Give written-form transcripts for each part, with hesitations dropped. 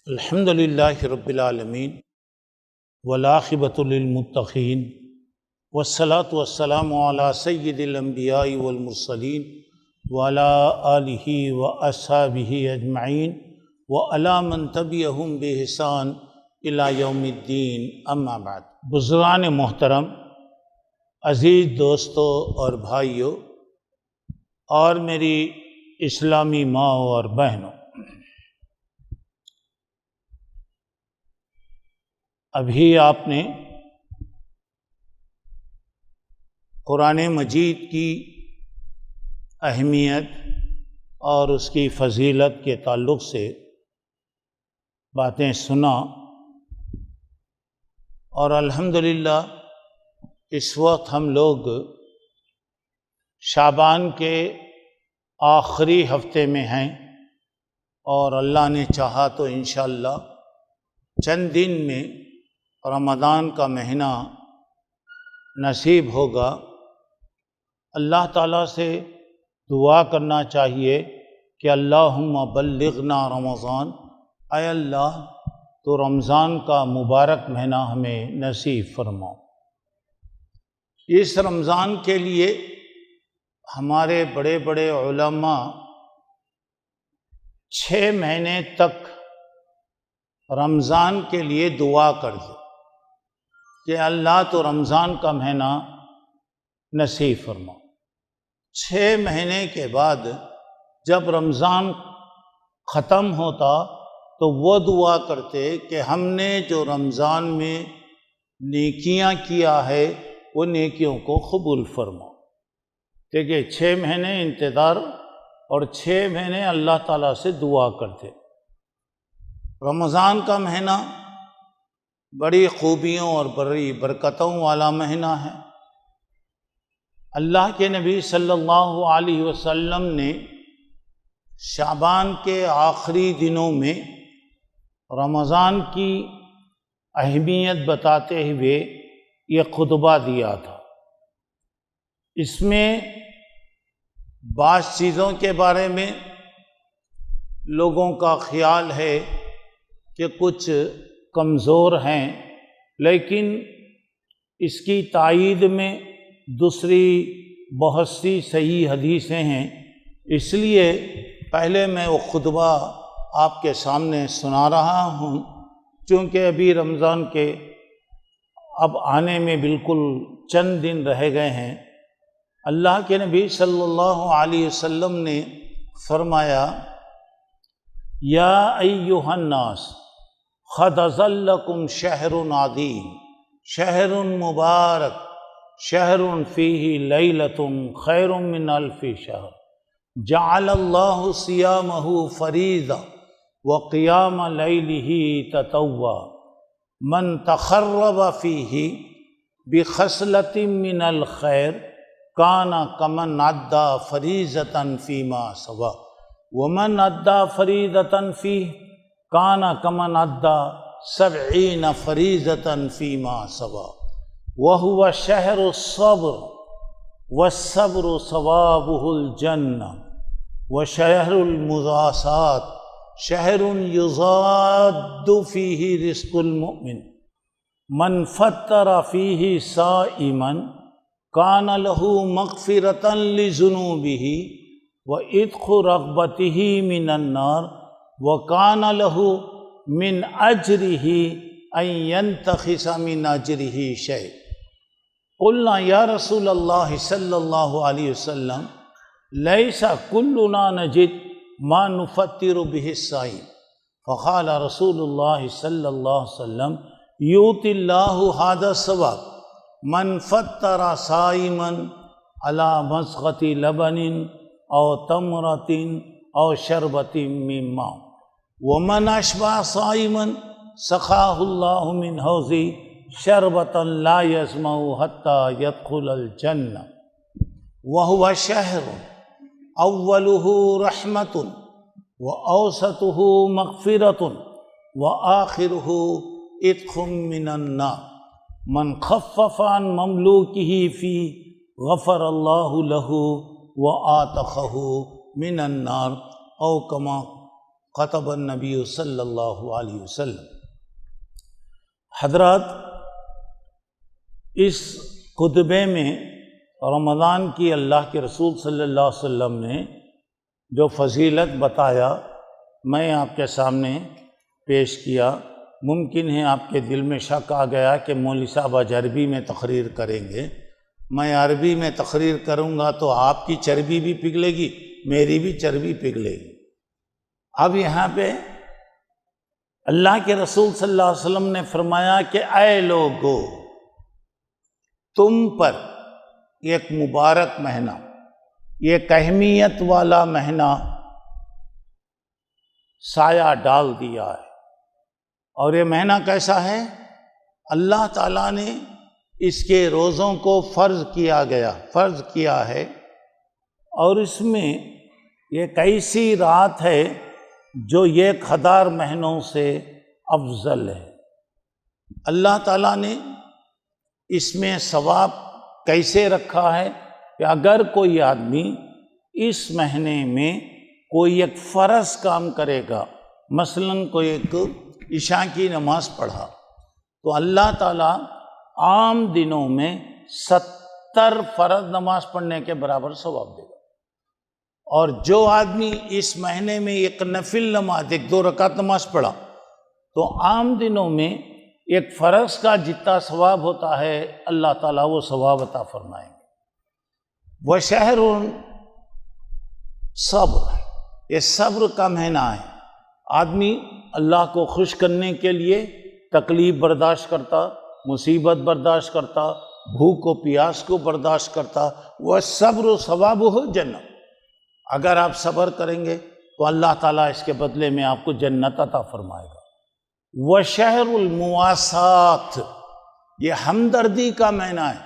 الحمد للہ رب العالمین والعاقبۃ للمتقین والصلاۃ والسلام علی سید الانبیاء والمرسلین وعلی آلہ واصحابہ اجمعین وعلی من تبعہم بإحسان الی یوم الدین، اما بعد۔ بزرگان محترم، عزیز دوستو اور بھائیو اور میری اسلامی ماں اور بہنوں، ابھی آپ نے قرآن مجید کی اہمیت اور اس کی فضیلت کے تعلق سے باتیں سنا، اور الحمدللہ اس وقت ہم لوگ شعبان کے آخری ہفتے میں ہیں، اور اللہ نے چاہا تو انشاءاللہ چند دن میں رمضان کا مہینہ نصیب ہوگا۔ اللہ تعالیٰ سے دعا کرنا چاہیے کہ اللہم بلغنا رمضان، اے اللہ تو رمضان کا مبارک مہینہ ہمیں نصیب فرماؤ۔ اس رمضان کے لیے ہمارے بڑے بڑے علماء 6 مہینے تک رمضان کے لیے دعا کرتے کہ اللہ تو رمضان کا مہینہ نصیب فرما۔ 6 مہینے کے بعد جب رمضان ختم ہوتا تو وہ دعا کرتے کہ ہم نے جو رمضان میں نیکیاں کیا ہے وہ نیکیوں کو قبول فرما۔ دیکھیے 6 مہینے انتظار اور 6 مہینے اللہ تعالیٰ سے دعا کرتے۔ رمضان کا مہینہ بڑی خوبیوں اور بڑی برکتوں والا مہینہ ہے۔ اللہ کے نبی صلی اللہ علیہ وسلم نے شعبان کے آخری دنوں میں رمضان کی اہمیت بتاتے ہوئے یہ خطبہ دیا تھا۔ اس میں بعض چیزوں کے بارے میں لوگوں کا خیال ہے کہ کچھ کمزور ہیں، لیکن اس کی تائید میں دوسری بہت سی صحیح حدیثیں ہیں، اس لیے پہلے میں وہ خطبہ آپ کے سامنے سنا رہا ہوں، چونکہ ابھی رمضان کے اب آنے میں بالکل چند دن رہ گئے ہیں۔ اللہ کے نبی صلی اللہ علیہ وسلم نے فرمایا، یا ایھا الناس قد ظلکم شہر عظیم شہر مبارک شہر فیہ لیلۃ خیر من الف شہر جعل اللہ صیامہ فریضہ وقیام لیلہ تطوعا من تقرب فیہ بخصلۃ من الخیر کان کمن ادی فریضۃ فیما سوا ومن ادی فریضۃ فیہ کان کمن ادی 70 فریضۃ فیما سوا وہو شہر الصبر والصبر ثوابہ الجنہ وشہر المواساۃ شہر یضاد فیہ رزق المؤمن من فطر فیہ صائما کان لہ مغفرۃ لذنوبہ وعتق رغبتہ من النار وکان لہ من اجرہ ان ینتخص من اجرہ شیء۔ قلنا یا رسول اللہ صلی اللہ علیہ وسلم لیس کلنا نجد ما نفطر بہ الصائم، فقال رسول اللہ صلی اللہ علیہ وسلم یؤتی اللہ ھذا الثواب من فطر صائما علی مسغۃ لبن او تمرۃ او شربۃ من ماء ومن اشبع صائما سقاہ اللہ من حوض شربۃ لا یظمأ حتی یدخل الجنہ وہو شہر اولہ رحمۃ واوسطہ مغفرۃ وآخرہ عتق من النار من خفف عن مملوکہ فی غفر اللہ لہ وآتقہ من النار او کما خطب النبی صلی اللہ علیہ وسلم۔ حضرات، اس خطبے میں رمضان کی اللہ کے رسول صلی اللہ علیہ وسلم نے جو فضیلت بتایا میں آپ کے سامنے پیش کیا۔ ممکن ہے آپ کے دل میں شک آ گیا کہ مولوی صاحب آج عربی میں تقریر کریں گے، میں عربی میں تقریر کروں گا تو آپ کی چربی بھی پگھلے گی، میری بھی چربی پگھلے گی۔ اب یہاں پہ اللہ کے رسول صلی اللہ علیہ وسلم نے فرمایا کہ اے لوگو، تم پر ایک مبارک مہینہ، ایک اہمیت والا مہینہ سایہ ڈال دیا ہے۔ اور یہ مہینہ کیسا ہے؟ اللہ تعالیٰ نے اس کے روزوں کو فرض کیا ہے، اور اس میں ایک ایسی رات ہے جو 1000 مہینوں سے افضل ہے۔ اللہ تعالیٰ نے اس میں ثواب کیسے رکھا ہے کہ اگر کوئی آدمی اس مہینے میں کوئی ایک فرض کام کرے گا، مثلاً کوئی ایک عشاء کی نماز پڑھا، تو اللہ تعالیٰ عام دنوں میں 70 فرض نماز پڑھنے کے برابر ثواب دے گا۔ اور جو آدمی اس مہینے میں ایک نفل نماز، 2 رکعت نماز پڑھا، تو عام دنوں میں ایک فرض کا جتنا ثواب ہوتا ہے اللہ تعالیٰ وہ ثواب عطا فرمائیں گے۔ وَشَهْرٌ صبر، یہ صبر کا مہینہ ہے۔ آدمی اللہ کو خوش کرنے کے لیے تکلیف برداشت کرتا، مصیبت برداشت کرتا، بھوک و پیاس کو برداشت کرتا۔ وَالصَّبْرُ ثَوَابُهُ جنت، اگر آپ صبر کریں گے تو اللہ تعالیٰ اس کے بدلے میں آپ کو جنت عطا فرمائے گا۔ وَشَهْرُ الْمُوَاسَاةِ، یہ ہمدردی کا مہینہ ہے۔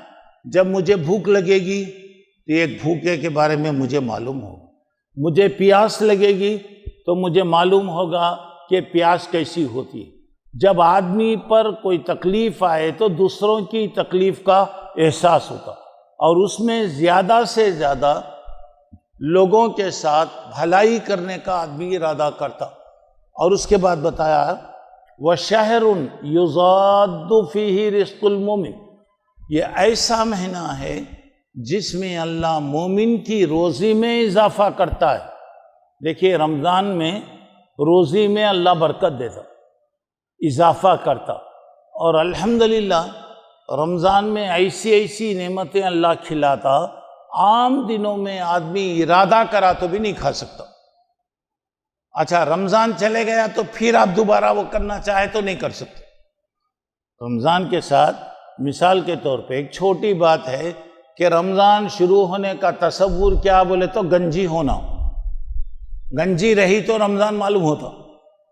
جب مجھے بھوک لگے گی تو ایک بھوکے کے بارے میں مجھے معلوم ہوگا، مجھے پیاس لگے گی تو مجھے معلوم ہوگا کہ پیاس کیسی ہوتی ہے۔ جب آدمی پر کوئی تکلیف آئے تو دوسروں کی تکلیف کا احساس ہوتا، اور اس میں زیادہ سے زیادہ لوگوں کے ساتھ بھلائی کرنے کا آدمی ارادہ کرتا۔ اور اس کے بعد بتایا وَشَهْرٌ يُضَادُّ فِيهِ رِزْقُ الْمُؤْمِنِ، یہ ایسا مہینہ ہے جس میں اللہ مومن کی روزی میں اضافہ کرتا ہے۔ دیکھیے، رمضان میں روزی میں اللہ برکت دیتا، اضافہ کرتا، اور الحمدللہ رمضان میں ایسی نعمتیں اللہ کھلاتا، عام دنوں میں آدمی ارادہ کرا تو بھی نہیں کھا سکتا۔ اچھا، رمضان چلے گیا تو پھر آپ دوبارہ وہ کرنا چاہے تو نہیں کر سکتے۔ رمضان کے ساتھ مثال کے طور پہ ایک چھوٹی بات ہے کہ رمضان شروع ہونے کا تصور کیا بولے تو گنجی ہونا۔ گنجی رہی تو رمضان معلوم ہوتا،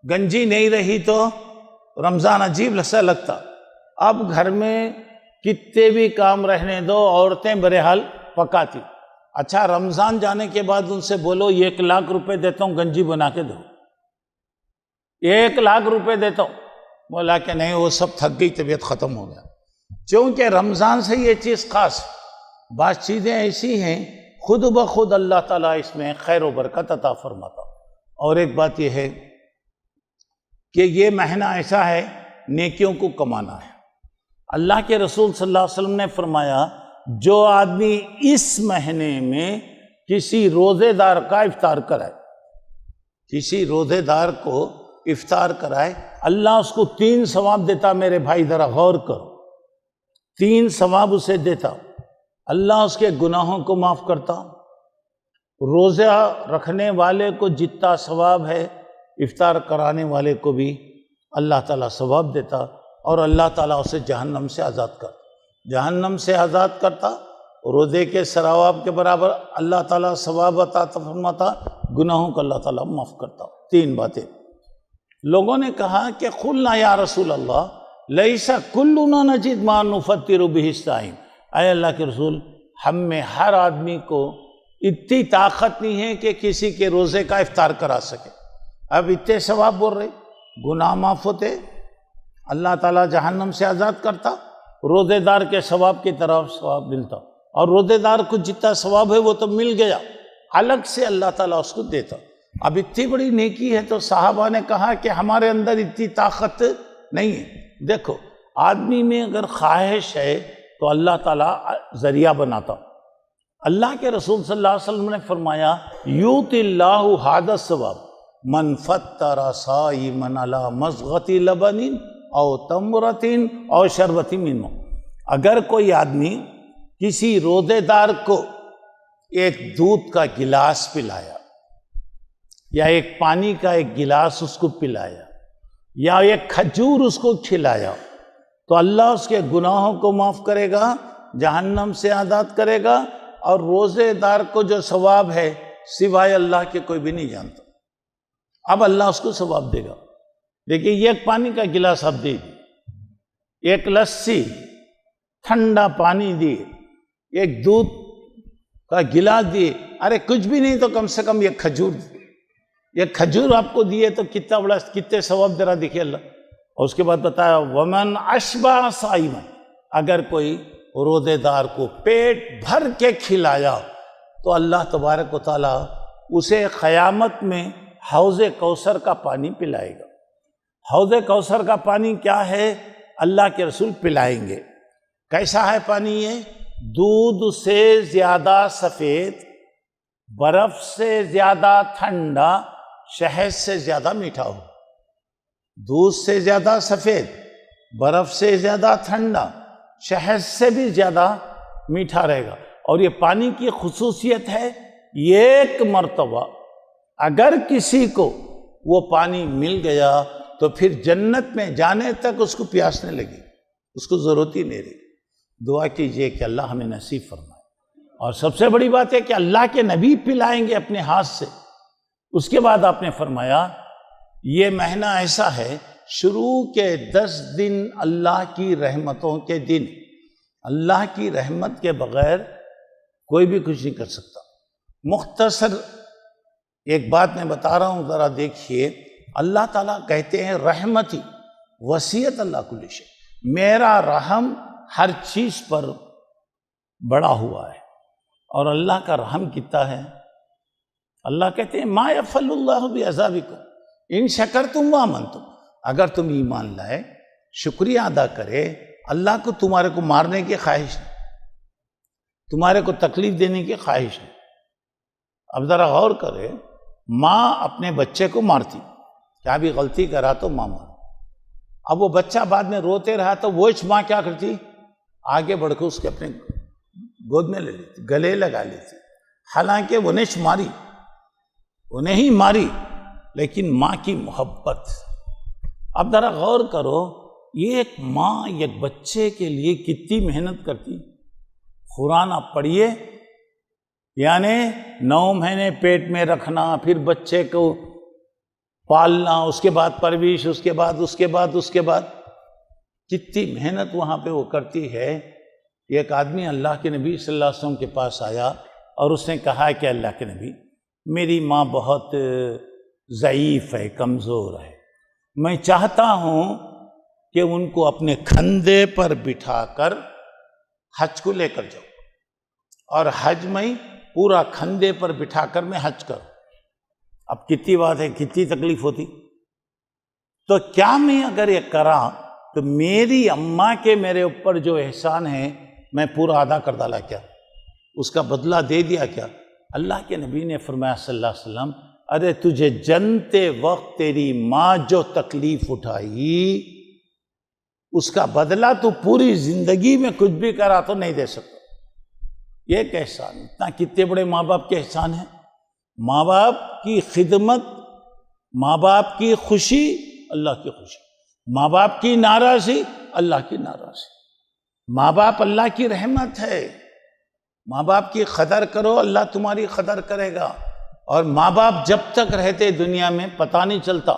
گنجی نہیں رہی تو رمضان عجیب سا لگتا۔ اب گھر میں کتنے بھی کام رہنے دو، عورتیں بہرحال پکاتی۔ اچھا، رمضان جانے کے بعد ان سے بولو 1 لاکھ روپے دیتا ہوں گنجی بنا کے دو، 1 لاکھ روپے دیتا ہوں، بولا کہ نہیں، وہ سب تھک گئی، طبیعت ختم ہو گیا۔ چونکہ رمضان سے یہ چیز خاص، بعض چیزیں ایسی ہیں خود بخود اللہ تعالیٰ اس میں خیر و برکت عطا فرماتا۔ اور ایک بات یہ ہے کہ یہ مہینہ ایسا ہے نیکیوں کو کمانا ہے۔ اللہ کے رسول صلی اللہ علیہ وسلم نے فرمایا جو آدمی اس مہینے میں کسی روزے دار کا افطار کرائے، کسی روزے دار کو افطار کرائے، اللہ اس کو 3 ثواب دیتا۔ میرے بھائی ذرا غور کرو، 3 ثواب اسے دیتا۔ اللہ اس کے گناہوں کو معاف کرتا، روزہ رکھنے والے کو جتنا ثواب ہے افطار کرانے والے کو بھی اللہ تعالیٰ ثواب دیتا، اور اللہ تعالیٰ اسے جہنم سے آزاد کرتا، جہنم سے آزاد کرتا، روزے کے ثواب کے برابر اللہ تعالیٰ ثواب عطا فرماتا، گناہوں کو اللہ تعالیٰ معاف کرتا۔ 3 باتیں۔ لوگوں نے کہا کہ قلنا یا رسول اللہ لیس کلنا نجد ما نفطر به الصائم، اے اللہ کے رسول، ہم میں ہر آدمی کو اتنی طاقت نہیں ہے کہ کسی کے روزے کا افطار کرا سکے۔ اب اتنے ثواب بول رہے، گناہ معاف ہوتے، اللہ تعالیٰ جہنم سے آزاد کرتا، روزے دار کے ثواب کی طرف ثواب ملتا، اور روزے دار کو جتنا ثواب ہے وہ تو مل گیا، الگ سے اللہ تعالیٰ اس کو دیتا۔ اب اتنی بڑی نیکی ہے تو صحابہ نے کہا کہ ہمارے اندر اتنی طاقت نہیں ہے۔ دیکھو آدمی میں اگر خواہش ہے تو اللہ تعالیٰ ذریعہ بناتا۔ اللہ کے رسول صلی اللہ علیہ وسلم نے فرمایا یؤتی اللہ ھذا الثواب من فطر صائما علی مضغۃ لبن او تمرۃ او شربۃ من ماء۔ اگر کوئی آدمی کسی روزے دار کو ایک دودھ کا گلاس پلایا یا ایک پانی کا ایک گلاس اس کو پلایا یا ایک کھجور اس کو کھلایا تو اللہ اس کے گناہوں کو معاف کرے گا، جہنم سے آزاد کرے گا، اور روزے دار کو جو ثواب ہے سوائے اللہ کے کوئی بھی نہیں جانتا۔ اب اللہ اس کو ثواب دے گا۔ دیکھیے یہ ایک پانی کا گلاس آپ دے دی، ایک لسی، ٹھنڈا پانی دیے، ایک دودھ کا گلاس دیے، ارے کچھ بھی نہیں تو کم سے کم یہ کھجور دی، یہ کھجور آپ کو دیے تو کتنا بڑا، کتنے ثواب دے رہا دیکھیے اللہ۔ اور اس کے بعد بتایا ومن اشبع صائما، اگر کوئی روزے دار کو پیٹ بھر کے کھلایا تو اللہ تبارک و تعالیٰ اسے قیامت میں حوض کوثر کا پانی پلائے گا۔ حوض کوثر کا پانی کیا ہے؟ اللہ کے رسول پلائیں گے۔ کیسا ہے پانی یہ؟ دودھ سے زیادہ سفید، برف سے زیادہ ٹھنڈا، شہد سے زیادہ میٹھا ہو۔ دودھ سے زیادہ سفید، برف سے زیادہ ٹھنڈا، شہد سے بھی زیادہ میٹھا رہے گا۔ اور یہ پانی کی خصوصیت ہے، ایک مرتبہ اگر کسی کو وہ پانی مل گیا تو پھر جنت میں جانے تک اس کو پیاس نہیں لگی، اس کو ضرورت ہی نہیں رہی۔ دعا کیجئے کہ اللہ ہمیں نصیب فرمائے۔ اور سب سے بڑی بات ہے کہ اللہ کے نبی پلائیں گے اپنے ہاتھ سے۔ اس کے بعد آپ نے فرمایا یہ مہینہ ایسا ہے، شروع کے 10 دن اللہ کی رحمتوں کے دن، اللہ کی رحمت کے بغیر کوئی بھی کچھ نہیں کر سکتا۔ مختصر ایک بات میں بتا رہا ہوں، ذرا دیکھیے۔ اللہ تعالیٰ کہتے ہیں رحمتی وسیعت اللہ کل شیء، میرا رحم ہر چیز پر بڑا ہوا ہے۔ اور اللہ کا رحم کتنا ہے؟ اللہ کہتے ہیں ما یفعل اللہ بعذابکم ان شکرتم وآمنتم، اگر تم ایمان لائے، شکریہ ادا کرے، اللہ کو تمہارے کو مارنے کی خواہش نہیں، تمہارے کو تکلیف دینے کی خواہش نہیں۔ اب ذرا غور کرے، ماں اپنے بچے کو مارتی، کیا بھی غلطی کرا تو ماں مار، اب وہ بچہ بعد میں روتے رہا تو وہ ماں کیا کرتی؟ آگے بڑھ کے اس کے اپنے گود میں لے لیتی، گلے لگا لیتی، حالانکہ وہ نے ماری، انہیں ہی ماری، لیکن ماں کی محبت۔ اب ذرا غور کرو، یہ ایک ماں ایک بچے کے لیے کتنی محنت کرتی۔ قرآن آپ پڑھیے، یعنی 9 مہینے پیٹ میں رکھنا، پھر بچے کو پالنا، اس کے بعد پرورش، اس کے بعد کتنی محنت وہاں پہ وہ کرتی ہے۔ ایک آدمی اللہ کے نبی صلی اللہ علیہ وسلم کے پاس آیا اور اس نے کہا کہ اللہ کے نبی، میری ماں بہت ضعیف ہے، کمزور ہے، میں چاہتا ہوں کہ ان کو اپنے کندھے پر بٹھا کر حج کو لے کر جاؤ، اور حج میں پورا کندھے پر بٹھا کر میں حج کروں۔ اب کتنی بات ہے، کتنی تکلیف ہوتی۔ تو کیا میں اگر یہ کراں تو میری اماں کے میرے اوپر جو احسان ہے میں پورا ادا کر ڈالا کیا؟ اس کا بدلہ دے دیا کیا؟ اللہ کے نبی نے فرمایا صلی اللہ علیہ وسلم، ارے تجھے جنتے وقت تیری ماں جو تکلیف اٹھائی اس کا بدلہ تو پوری زندگی میں کچھ بھی کرا تو نہیں دے سکتا۔ یہ ایک احسان، اتنا کتنے بڑے ماں باپ کے احسان ہیں۔ ماں باپ کی خدمت، ماں باپ کی خوشی، اللہ کی خوشی، ماں باپ کی ناراضی، اللہ کی ناراضی۔ ماں باپ اللہ کی رحمت ہے، ماں باپ کی قدر کرو، اللہ تمہاری قدر کرے گا۔ اور ماں باپ جب تک رہتے دنیا میں پتہ نہیں چلتا،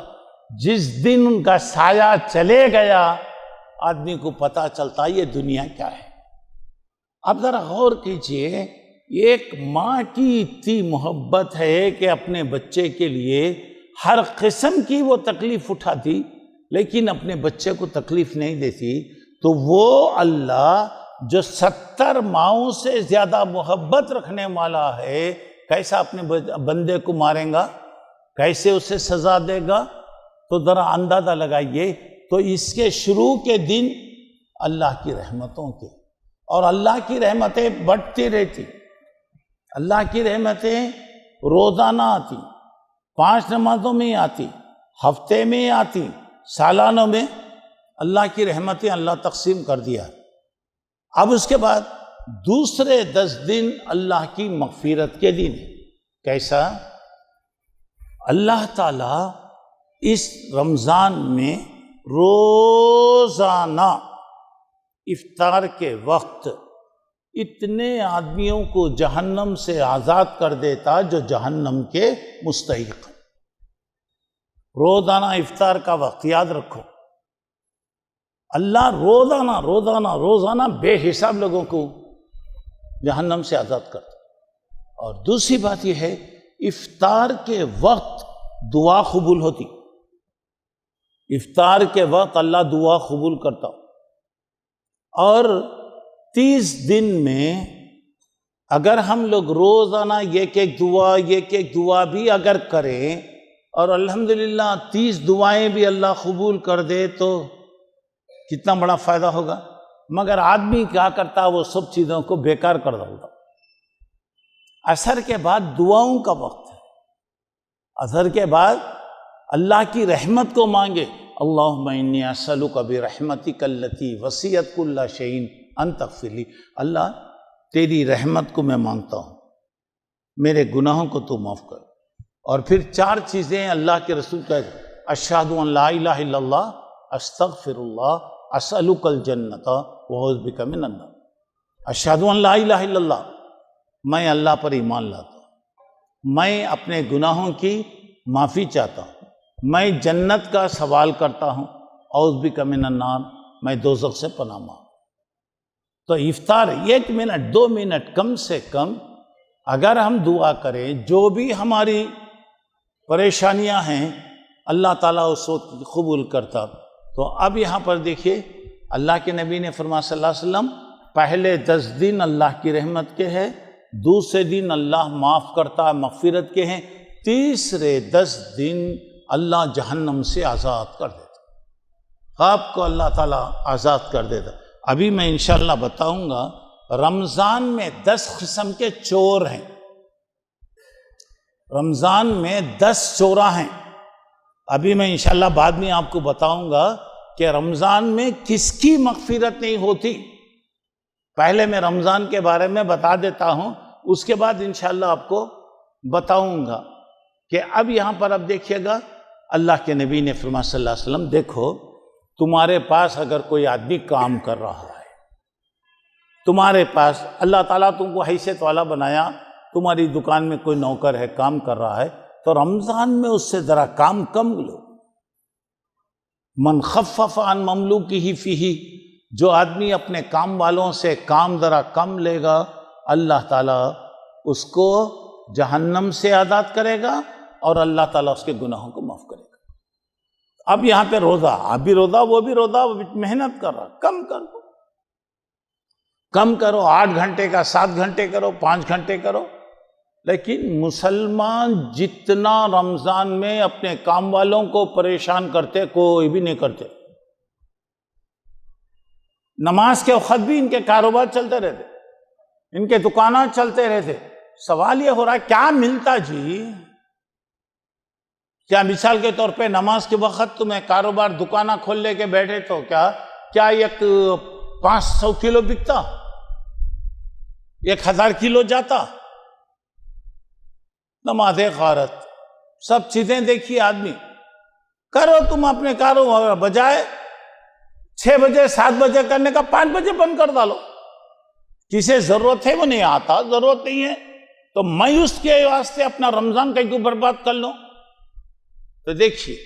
جس دن ان کا سایہ چلے گیا آدمی کو پتہ چلتا یہ دنیا کیا ہے۔ اب ذرا غور کیجئے، ایک ماں کی اتنی محبت ہے کہ اپنے بچے کے لیے ہر قسم کی وہ تکلیف اٹھاتی، لیکن اپنے بچے کو تکلیف نہیں دیتی۔ تو وہ اللہ جو 70 ماؤں سے زیادہ محبت رکھنے والا ہے، کیسا اپنے بندے کو ماریں گا؟ کیسے اسے سزا دے گا؟ تو ذرا اندازہ لگائیے. تو اس کے شروع کے دن اللہ کی رحمتوں کے، اور اللہ کی رحمتیں بڑھتی رہتی. اللہ کی رحمتیں روزانہ آتی، 5 نمازوں میں آتی، ہفتے میں آتی، سالانہ میں اللہ کی رحمتیں اللہ تقسیم کر دیا. اب اس کے بعد دوسرے 10 دن اللہ کی مغفرت کے دن. کیسا؟ اللہ تعالیٰ اس رمضان میں روزانہ افطار کے وقت اتنے آدمیوں کو جہنم سے آزاد کر دیتا جو جہنم کے مستحق. روزانہ افطار کا وقت یاد رکھو، اللہ روزانہ بے حساب لوگوں کو جہنم سے آزاد کرتا. اور دوسری بات یہ ہے، افطار کے وقت دعا قبول ہوتی. افطار کے وقت اللہ دعا قبول کرتا. اور 30 دن میں اگر ہم لوگ روزانہ ایک ایک دعا بھی اگر کریں اور الحمدللہ 30 دعائیں بھی اللہ قبول کر دے تو کتنا بڑا فائدہ ہوگا. مگر آدمی کیا کرتا، وہ سب چیزوں کو بیکار کر دیتا. عصر کے بعد دعاؤں کا وقت ہے. عصر کے بعد اللہ کی رحمت کو مانگے. اللہم انی اسألک برحمتک التی وسعت کل شیء ان تغفر لی. اللہ تیری رحمت کو میں مانگتا ہوں، میرے گناہوں کو تو معاف کر. اور پھر 4 چیزیں اللہ کے رسول کہتے: اشہد ان لا الہ الا اللہ، استغفر اللہ، اسألک الجنۃ واعوذ بک من النار. اشہد ان لا الہ الا اللہ، میں اللہ پر ایمان لاتا ہوں، میں اپنے گناہوں کی معافی چاہتا ہوں، میں جنت کا سوال کرتا ہوں، اعوذ بک من النار، میں دوزخ سے پناہ مانگتا ہوں. تو افطار 1 منٹ 2 منٹ کم سے کم اگر ہم دعا کریں، جو بھی ہماری پریشانیاں ہیں اللہ تعالیٰ اس وقت قبول کرتا. تو اب یہاں پر دیکھیے اللہ کے نبی نے فرمایا صلی اللہ علیہ وسلم، پہلے 10 دن اللہ کی رحمت کے ہیں، دوسرے دن اللہ معاف کرتا ہے مغفرت کے ہیں، تیسرے 10 دن اللہ جہنم سے آزاد کر دیتا. آپ کو اللہ تعالیٰ آزاد کر دیتا. ابھی میں انشاءاللہ بتاؤں گا. رمضان میں 10 قسم کے چور ہیں. رمضان میں 10 چورہ ہیں. ابھی میں انشاءاللہ بعد میں آپ کو بتاؤں گا کہ رمضان میں کس کی مغفرت نہیں ہوتی. پہلے میں رمضان کے بارے میں بتا دیتا ہوں، اس کے بعد انشاءاللہ آپ کو بتاؤں گا کہ اب یہاں پر اب دیکھیے گا اللہ کے نبی نے فرمایا صلی اللہ علیہ وسلم، دیکھو تمہارے پاس اگر کوئی آدمی کام کر رہا ہے، تمہارے پاس اللہ تعالیٰ تم کو حیثیت والا بنایا، تمہاری دکان میں کوئی نوکر ہے کام کر رہا ہے، تو رمضان میں اس سے ذرا کام کم لو. من خفف عن مملوکہ فیہ، جو آدمی اپنے کام والوں سے کام ذرا کم لے گا، اللہ تعالیٰ اس کو جہنم سے آزاد کرے گا اور اللہ تعالیٰ اس کے گناہوں کو معاف کرے گا. اب یہاں پہ روزہ، آپ بھی روزہ، وہ بھی روزہ، وہ بھی محنت کر رہا، کم کرو، کم کرو، 8 گھنٹے کا 7 گھنٹے کرو، 5 گھنٹے کرو. لیکن مسلمان جتنا رمضان میں اپنے کام والوں کو پریشان کرتے، کوئی بھی نہیں کرتے. نماز کے وقت بھی ان کے کاروبار چلتے رہتے، ان کے دکانات چلتے رہتے. سوال یہ ہو رہا ہے کیا ملتا جی؟ کیا مثال کے طور پہ نماز کے وقت تمہیں کاروبار دکانہ کھول لے کے بیٹھے تو کیا ایک 500 کلو بکتا، 1000 کلو جاتا؟ نماز غارت، سب چیزیں دیکھیے آدمی کرو تم اپنے کاروبار، بجائے 6 بجے 7 بجے کرنے کا 5 بجے بند کر ڈالو. کسے ضرورت ہے وہ نہیں آتا، ضرورت نہیں ہے تو میں اس کے واسطے اپنا رمضان کہیں کو برباد کر لوں. تو دیکھیے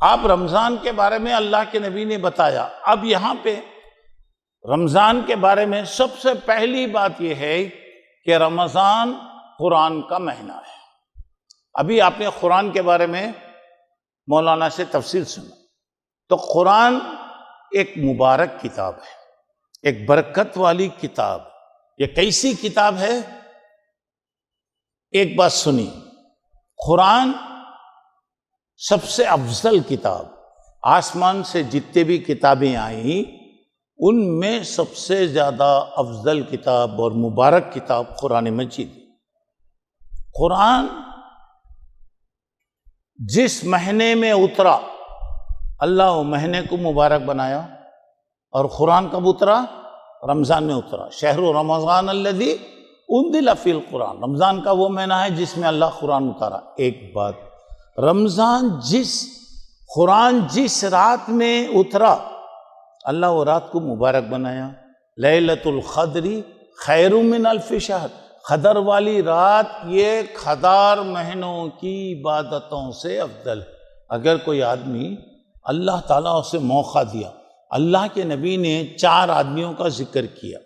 آپ رمضان کے بارے میں اللہ کے نبی نے بتایا. اب یہاں پہ رمضان کے بارے میں سب سے پہلی بات یہ ہے کہ رمضان قرآن کا مہینہ ہے. ابھی آپ نے قرآن کے بارے میں مولانا سے تفصیل سنا. تو قرآن ایک مبارک کتاب ہے، ایک برکت والی کتاب. یہ کیسی کتاب ہے؟ ایک بات سنی، قرآن سب سے افضل کتاب، آسمان سے جتنے بھی کتابیں آئیں ان میں سب سے زیادہ افضل کتاب اور مبارک کتاب قرآن مجید۔ قرآن جس مہینے میں اترا اللہ وہ مہینے کو مبارک بنایا، اور قرآن کب اترا؟ رمضان میں اترا۔ شہر رمضان الذی انزل فی القرآن، رمضان کا وہ مہینہ ہے جس میں اللہ قرآن اتارا۔ ایک بات، قرآن جس رات میں اترا اللہ وہ رات کو مبارک بنایا۔ لیلۃ القدر خیر من الف شہر، قدر والی رات یہ 1000 مہینوں کی عبادتوں سے افضل ہے۔ اگر کوئی آدمی اللہ تعالیٰ اسے موقع دیا، اللہ کے نبی نے 4 آدمیوں کا ذکر کیا،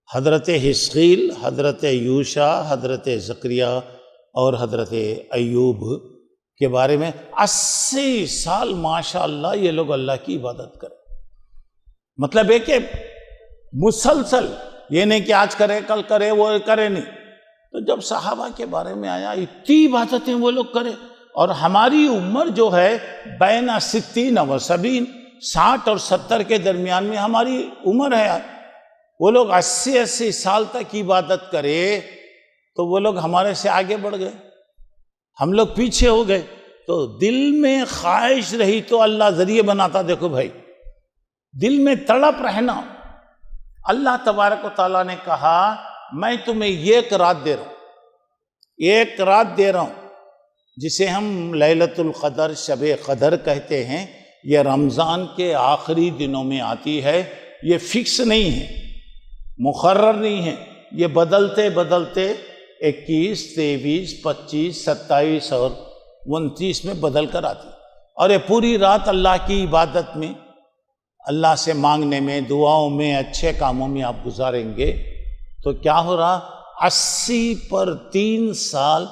حضرت حزقیل، حضرت یوشع، حضرت زکریا اور حضرت ایوب کے بارے میں 80 سال ماشاءاللہ یہ لوگ اللہ کی عبادت کریں۔ مطلب ہے کہ مسلسل، یہ نہیں کہ آج کرے کل کرے وہ کرے نہیں۔ تو جب صحابہ کے بارے میں آیا اتنی عبادتیں وہ لوگ کرے، اور ہماری عمر جو ہے بین 60 و 70، 60 اور 70 کے درمیان میں ہماری عمر ہے، وہ لوگ 80 سال تک عبادت کرے تو وہ لوگ ہمارے سے آگے بڑھ گئے، ہم لوگ پیچھے ہو گئے۔ تو دل میں خواہش رہی تو اللہ ذریعے بناتا۔ دیکھو بھائی، دل میں تڑپ رہنا، اللہ تبارک و تعالیٰ نے کہا میں تمہیں 1 رات دے رہا ہوں، 1 رات دے رہا ہوں، جسے ہم لیلۃ القدر، شب قدر کہتے ہیں۔ یہ رمضان کے آخری دنوں میں آتی ہے، یہ فکس نہیں ہے، مقرر نہیں ہے، یہ بدلتے بدلتے 21، 23، 25، 27 اور 29 میں بدل کر آتی، اور یہ پوری رات اللہ کی عبادت میں، اللہ سے مانگنے میں، دعاؤں میں، اچھے کاموں میں آپ گزاریں گے تو کیا ہو رہا؟ 80 پر 3 سال،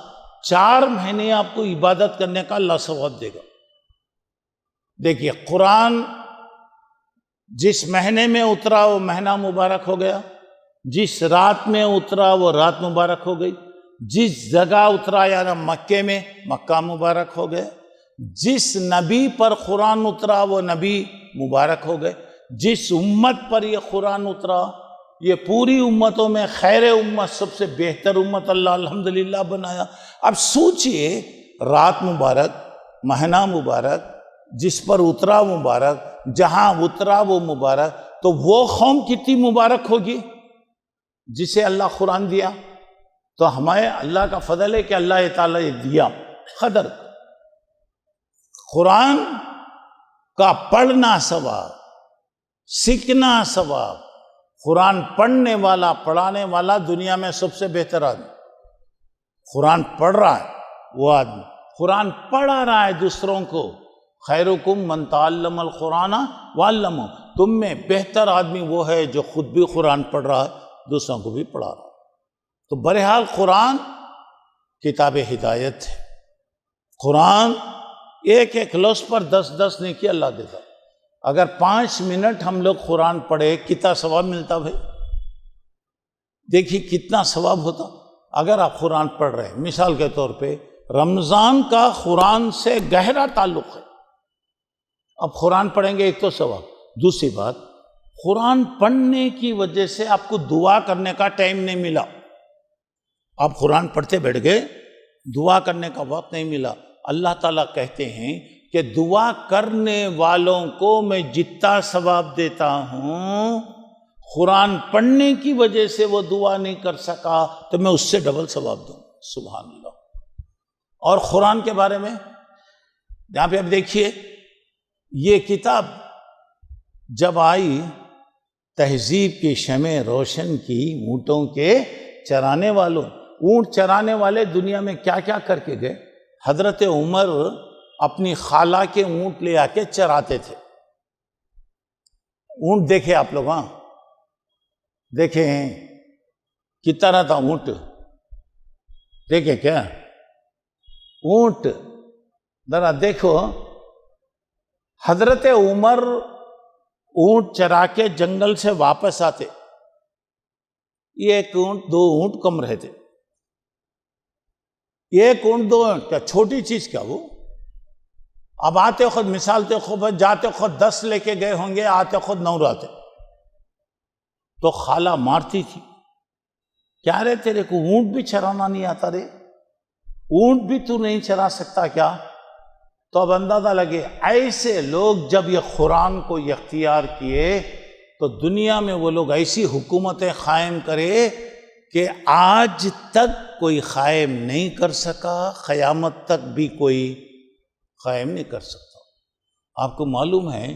4 مہینے آپ کو عبادت کرنے کا اللہ ثواب دے گا۔ دیکھیے، قرآن جس مہینے میں اترا وہ مہینہ مبارک ہو گیا، جس رات میں اترا وہ رات مبارک ہو گئی، جس جگہ اترا یعنی مکے میں مکہ مبارک ہو گئے، جس نبی پر قرآن اترا وہ نبی مبارک ہو گئے، جس امت پر یہ قرآن اترا یہ پوری امتوں میں خیر امت، سب سے بہتر امت اللہ الحمدللہ بنایا۔ اب سوچئے، رات مبارک، مہینہ مبارک، جس پر اترا مبارک، جہاں اترا وہ مبارک، تو وہ قوم کتنی مبارک ہوگی جسے اللہ قرآن دیا۔ تو ہمیں اللہ کا فضل ہے کہ اللہ تعالیٰ نے دیا قدر۔ قرآن کا پڑھنا ثواب، سیکھنا ثواب، قرآن پڑھنے والا، پڑھانے والا دنیا میں سب سے بہتر آدمی۔ قرآن پڑھ رہا ہے وہ آدمی، قرآن پڑھا رہا ہے دوسروں کو۔ خیرکم من تعلم القرآن وعلمہ، تم میں بہتر آدمی وہ ہے جو خود بھی قرآن پڑھ رہا ہے، دوسروں کو بھی پڑھا رہا ہے۔ تو بہرحال قرآن کتاب ہدایت ہے۔ قرآن ایک ایک لفظ پر 10 نیکی اللہ دیتا۔ اگر 5 منٹ ہم لوگ قرآن پڑھے کتنا ثواب ملتا بھائی؟ دیکھیے کتنا ثواب ہوتا اگر آپ قرآن پڑھ رہے ہیں۔ مثال کے طور پہ رمضان کا قرآن سے گہرا تعلق ہے، اب قرآن پڑھیں گے ایک تو ثواب، دوسری بات قرآن پڑھنے کی وجہ سے آپ کو دعا کرنے کا ٹائم نہیں ملا، آپ قرآن پڑھتے بیٹھ گئے، دعا کرنے کا وقت نہیں ملا۔ اللہ تعالیٰ کہتے ہیں کہ دعا کرنے والوں کو میں جتنا ثواب دیتا ہوں، قرآن پڑھنے کی وجہ سے وہ دعا نہیں کر سکا تو میں اس سے ڈبل ثواب دوں۔ سبحان اللہ۔ اور قرآن کے بارے میں یہاں پہ اب دیکھیے، یہ کتاب جب آئی، تہذیب کی شمع روشن کی اونٹوں کے چرانے والوں، اونٹ چرانے والے دنیا میں کیا کیا کر کے گئے۔ حضرت عمر اپنی خالہ کے اونٹ لے آ کے چراتے تھے۔ اونٹ دیکھے آپ لوگ؟ ہاں دیکھے ہیں کتنا تھا اونٹ؟ دیکھے کیا اونٹ؟ ذرا دیکھو، حضرت عمر اونٹ چرا کے جنگل سے واپس آتے، یہ 1 اونٹ 2 اونٹ کم رہتے، 1 اونٹ 2 اونٹ، کیا چھوٹی چیز کیا وہ؟ اب آتے خود مثالتے خود جاتے خود 10 لے کے گئے ہوں گے، آتے خود 9 رہتے، تو خالہ مارتی تھی، کیا رے تیرے کو اونٹ بھی چرانا نہیں آتا رے؟ اونٹ بھی تو نہیں چرا سکتا کیا؟ تو اب اندازہ لگے ایسے لوگ جب یہ قرآن کو اختیار کیے تو دنیا میں وہ لوگ ایسی حکومتیں قائم کرے کہ آج تک کوئی قائم نہیں کر سکا، قیامت تک بھی کوئی قائم نہیں کر سکتا۔ آپ کو معلوم ہے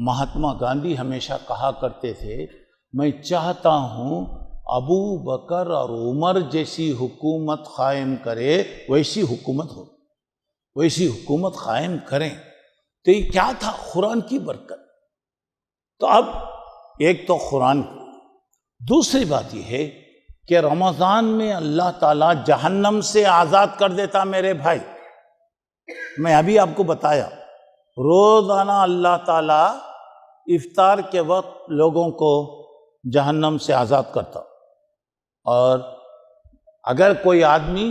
مہاتما گاندھی ہمیشہ کہا کرتے تھے، میں چاہتا ہوں ابو بکر اور عمر جیسی حکومت قائم کرے، ویسی حکومت ہو، ویسی حکومت قائم کریں۔ تو یہ کیا تھا؟ قرآن کی برکت۔ تو اب ایک تو قرآن کی، دوسری بات یہ ہے کہ رمضان میں اللہ تعالیٰ جہنم سے آزاد کر دیتا۔ میرے بھائی، میں ابھی آپ کو بتایا، روزانہ اللہ تعالیٰ افطار کے وقت لوگوں کو جہنم سے آزاد کرتا، اور اگر کوئی آدمی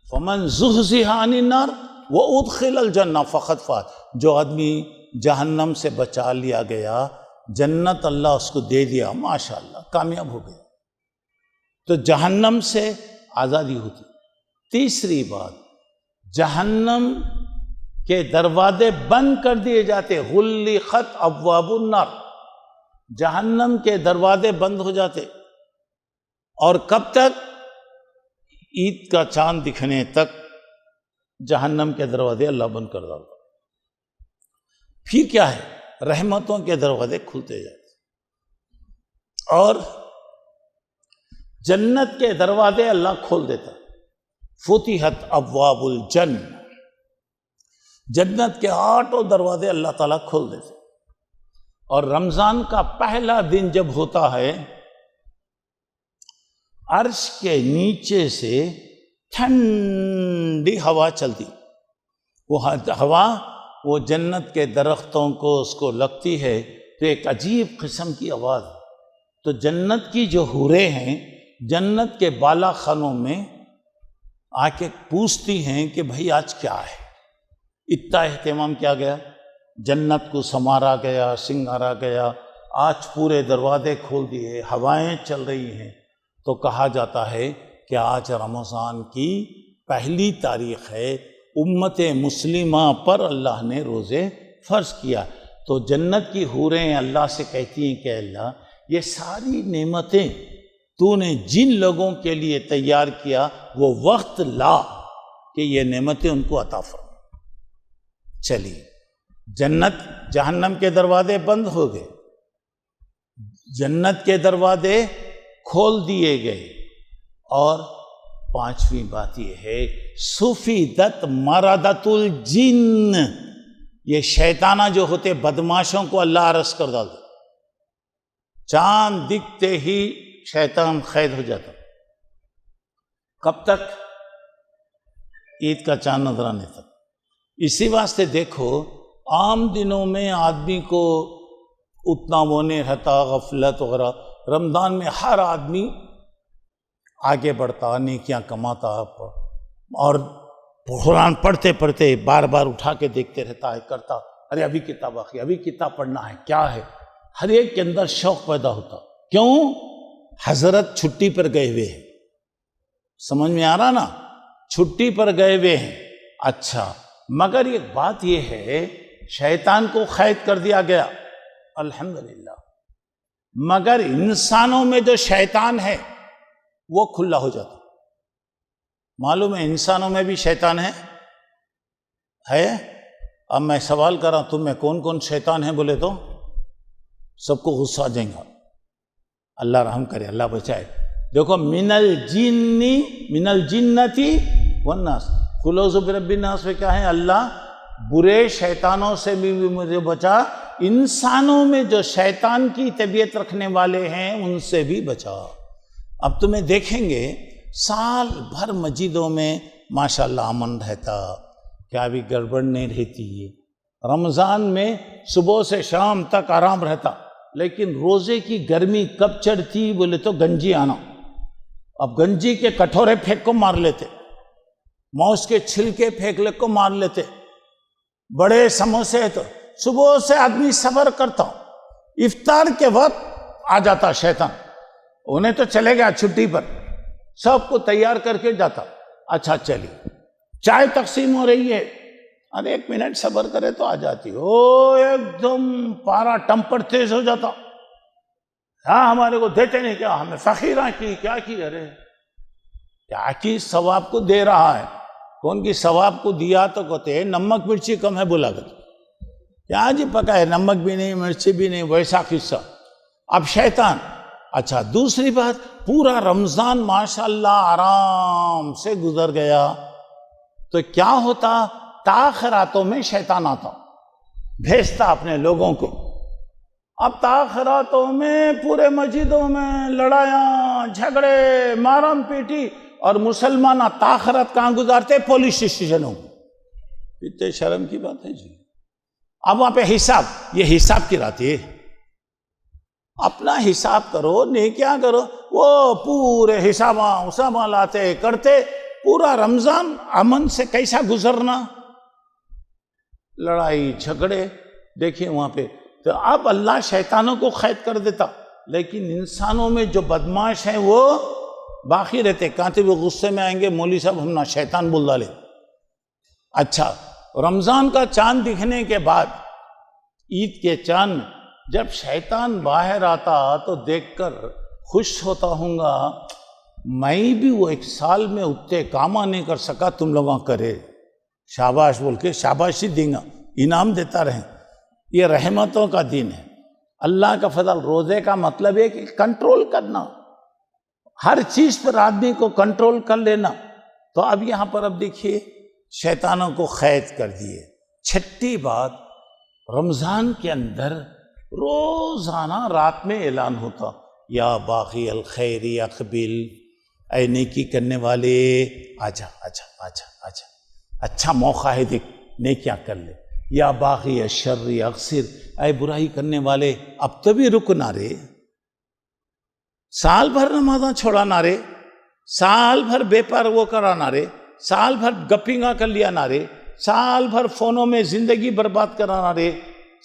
فمن زحزح عن النار وادخل الجنہ فقد فاز، جو آدمی جہنم سے بچا لیا گیا، جنت اللہ اس کو دے دیا، ماشاءاللہ کامیاب ہو گیا، تو جہنم سے آزادی ہوتی۔ تیسری بات، جہنم کے دروازے بند کر دیے جاتے، غلقت ابواب النار، جہنم کے دروازے بند ہو جاتے، اور کب تک؟ عید کا چاند دکھنے تک جہنم کے دروازے اللہ بند کر دیتا۔ پھر کیا ہے؟ رحمتوں کے دروازے کھلتے جاتے، اور جنت کے دروازے اللہ کھول دیتا۔ فتحت ابواب الجنہ، جنت کے 8 دروازے اللہ تعالیٰ کھول دیتے۔ اور رمضان کا پہلا دن جب ہوتا ہے، عرش کے نیچے سے ٹھنڈی ہوا چلتی، وہ ہوا وہ جنت کے درختوں کو اس کو لگتی ہے، تو ایک عجیب قسم کی آواز۔ تو جنت کی جو حوریں ہیں جنت کے بالا خانوں میں آ کے پوچھتی ہیں کہ بھائی آج کیا ہے؟ اتنا اہتمام کیا گیا، جنت کو سنوارا گیا، سنگارا گیا، آج پورے دروازے کھول دیے، ہوائیں چل رہی ہیں، تو کہا جاتا ہے کہ آج رمضان کی پہلی تاریخ ہے، امت مسلمہ پر اللہ نے روزے فرض کیا۔ تو جنت کی حوریں اللہ سے کہتی ہیں کہ اللہ، یہ ساری نعمتیں تو نے جن لوگوں کے لیے تیار کیا، وہ وقت لا کہ یہ نعمتیں ان کو عطا فرما۔ چلیے، جنت جہنم کے دروازے بند ہو گئے، جنت کے دروازے کھول دیے گئے، اور 5ویں بات یہ ہے سفیدت مردۃ الجن، یہ شیطانہ جو ہوتے بدماشوں کو اللہ عرض کر ڈالتا، چاند دکھتے ہی شیطان قید ہو جاتا۔ کب تک؟ عید کا چاند نظر آنے تک۔ اسی واسطے دیکھو عام دنوں میں آدمی کو اتنا وہ نہیں رہتا، غفلت وغیرہ، رمضان میں ہر آدمی آگے بڑھتا، نیکیاں کماتا، اور قرآن پڑھتے پڑھتے بار بار اٹھا کے دیکھتے رہتا ہے، کرتا، ارے ابھی کتاب آخری، ابھی کتاب پڑھنا ہے، کیا ہے، ہر ایک کے اندر شوق پیدا ہوتا۔ کیوں؟ حضرت چھٹی پر گئے ہوئے ہیں، سمجھ میں آ رہا نا، چھٹی پر گئے ہوئے ہیں۔ اچھا، مگر ایک بات یہ ہے، شیطان کو قید کر دیا گیا، الحمدللہ، مگر انسانوں میں جو شیطان ہے وہ کھلا ہو جاتا۔ معلوم ہے انسانوں میں بھی شیطان ہے؟ اب میں سوال کر رہا ہوں، تم میں کون کون شیطان ہیں بولے تو سب کو غصہ آ جائیں گا، اللہ رحم کرے، اللہ بچائے۔ دیکھو، من الجنتی والناس، قل اعوذ برب الناس میں کیا ہے؟ اللہ برے شیطانوں سے بھی مجھے بچا، انسانوں میں جو شیطان کی طبیعت رکھنے والے ہیں ان سے بھی بچا۔ اب تمہیں دیکھیں گے سال بھر مسجدوں میں ماشاءاللہ امن رہتا، کیا بھی گڑبڑ نہیں رہتی ہے، رمضان میں صبح سے شام تک آرام رہتا، لیکن روزے کی گرمی کب چڑھتی بولے تو گنجی آنا، اب گنجی کے کٹورے پھینک کو مار لیتے، موز کے چھلکے پھینک لے کو مار لیتے، بڑے سموسے تو صبح سے آدمی صبر کرتا، افطار کے وقت آ جاتا شیطان، انہیں تو چلے گیا چھٹی پر، سب کو تیار کر کے جاتا، اچھا چلیے چائے تقسیم ہو رہی ہے، ارے 1 منٹ صبر کرے تو آ جاتی، ایک دم پارا ٹمپر تیز ہو جاتا، ہاں ہمارے کو دیتے نہیں کیا، ہمیں فقیراں کی کیا کی، ارے کیا کی، ثواب کو دے رہا ہے، کون کی ثواب کو دیا تو کہتے ہیں نمک مرچی کم ہے، بولا کرتے کیا جی پکا ہے، نمک بھی نہیں مرچی بھی نہیں، ویسا قصہ۔ اب شیطان، اچھا دوسری بات، پورا رمضان ماشاءاللہ آرام سے گزر گیا تو کیا ہوتا، تاخیراتوں میں شیطان آتا، بھیجتا اپنے لوگوں کو، اب تاخیراتوں میں پورے مسجدوں میں لڑائیاں جھگڑے مارم پیٹی، اور مسلمان تاخیرات کہاں گزارتے، پولیس اسٹیشنوں، اتنے شرم کی بات ہے جی۔ اب وہاں پہ حساب، یہ حساب کی رات ہے، اپنا حساب کرو، نیکیاں کرو، وہ پورے حساباں لاتے کرتے، پورا رمضان امن سے کیسا گزرنا، لڑائی جھگڑے، دیکھیں وہاں پہ تو اب اللہ شیطانوں کو قید کر دیتا، لیکن انسانوں میں جو بدماش ہیں وہ باقی رہتے، کہتے وہ غصے میں آئیں گے، مولوی صاحب ہم نہ شیطان بول ڈالے۔ اچھا رمضان کا چاند دکھنے کے بعد، عید کے چاند میں جب شیطان باہر آتا تو دیکھ کر خوش ہوتا ہوں گا، میں بھی وہ 1 سال میں اتنے کام نہیں کر سکا، تم لوگوں کرے، شاباش بول کے شاباشی دیں گا، انعام دیتا رہیں۔ یہ رحمتوں کا دن ہے، اللہ کا فضل۔ روزے کا مطلب ہے کہ کنٹرول کرنا، ہر چیز پر آدمی کو کنٹرول کر لینا۔ تو اب یہاں پر اب دیکھیے شیطانوں کو قید کر دیے۔ چھٹی بات، رمضان کے اندر روزانہ رات میں اعلان ہوتا، یا باغی الخیر اقبل، اے نیکی کرنے والے آجا آجا آجا آجا، اچھا موقع ہے، دیکھ نیکیاں کر لے، یا باغی الشر اقصر، اے برائی کرنے والے اب تو بھی رکنا رے، سال بھر نمازاں چھوڑانا رے، سال بھر بے پر وہ کرانا رے، سال بھر گپنگا کر لیا نہ رے، سال بھر فونوں میں زندگی برباد کرانا رے،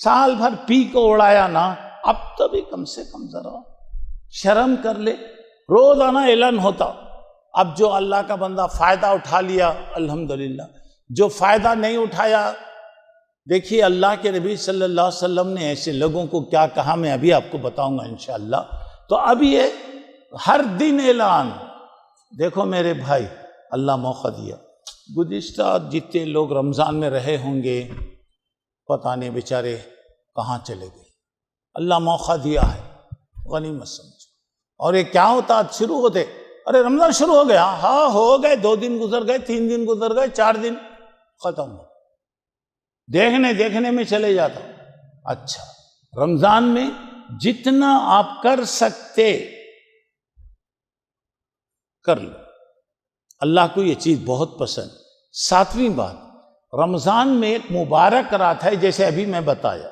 سال بھر پی کو اڑایا نہ، اب تو بھی کم سے کم ذرا شرم کر لے۔ روزانہ اعلان ہوتا۔ اب جو اللہ کا بندہ فائدہ اٹھا لیا الحمدللہ، جو فائدہ نہیں اٹھایا، دیکھیے اللہ کے نبی صلی اللہ علیہ وسلم نے ایسے لوگوں کو کیا کہا، میں ابھی آپ کو بتاؤں گا انشاءاللہ۔ تو اب یہ ہر دن اعلان، دیکھو میرے بھائی، اللہ موقع دیا، گزشتہ جتنے لوگ رمضان میں رہے ہوں گے پتہ نہیں بیچارے کہاں چلے گئے، اللہ موقع دیا ہے، غنیمت سمجھو۔ اور یہ کیا ہوتا، شروع ہوتے، ارے رمضان شروع ہو گیا، ہاں ہو گئے، 2 دن گزر گئے، 3 دن گزر گئے، 4 دن ختم ہو، دیکھنے میں چلے جاتا۔ اچھا رمضان میں جتنا آپ کر سکتے کر لو، اللہ کو یہ چیز بہت پسند۔ 7ویں بات، رمضان میں ایک مبارک رات ہے، جیسے ابھی میں بتایا،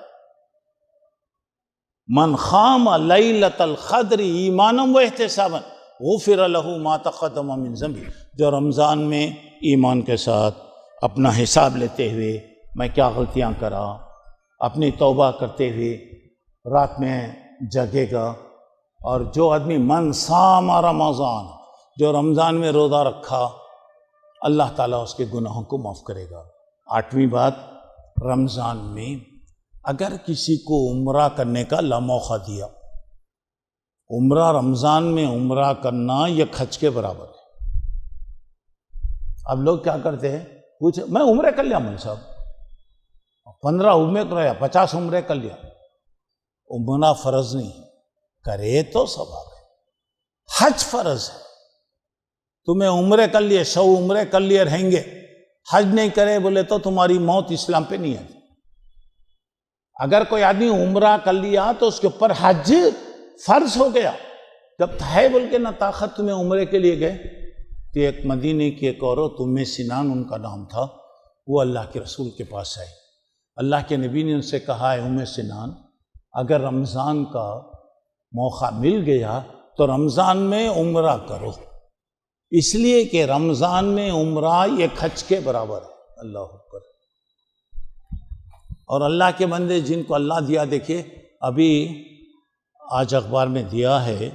من خام لیلۃ القدر ایمانا و احتسابا غفر له ما تقدم من ذنبہ، جو رمضان میں ایمان کے ساتھ اپنا حساب لیتے ہوئے میں کیا غلطیاں کرا، اپنی توبہ کرتے ہوئے رات میں جگے گا، اور جو آدمی من صام رمضان، جو رمضان میں روزہ رکھا، اللہ تعالیٰ اس کے گناہوں کو معاف کرے گا۔ 8ویں بات، رمضان میں اگر کسی کو عمرہ کرنے کا اللہ موقع دیا، عمرہ رمضان میں عمرہ کرنا یہ حج کے برابر ہے۔ اب لوگ کیا کرتے ہیں، پوچھے میں عمرے کر لیا مول صاحب، 15 عمرے کر لیا، 50 عمرے کر لیا، عمرہ فرض نہیں، کرے تو ثواب ہے، حج فرض ہے۔ تمہیں عمرے کر لیے، 100 عمرے کر لیے رہیں گے، حج نہیں کرے بولے تو تمہاری موت اسلام پہ نہیں ہے۔ اگر کوئی آدمی عمرہ کر لیا تو اس کے اوپر حج فرض ہو گیا، جب ہے بول کے نہ طاقت تمہیں عمرے کے لیے گئے، تو ایک مدینے کی ایک عورت ام سنان ان کا نام تھا، وہ اللہ کے رسول کے پاس آئے، اللہ کے نبی نے ان سے کہا ہے ام سنان، اگر رمضان کا موقع مل گیا تو رمضان میں عمرہ کرو، اس لیے کہ رمضان میں عمرہ یہ حج کے برابر ہے۔ اللہ اکبر۔ اور اللہ کے بندے جن کو اللہ دیا، دیکھیے ابھی آج اخبار میں دیا ہے،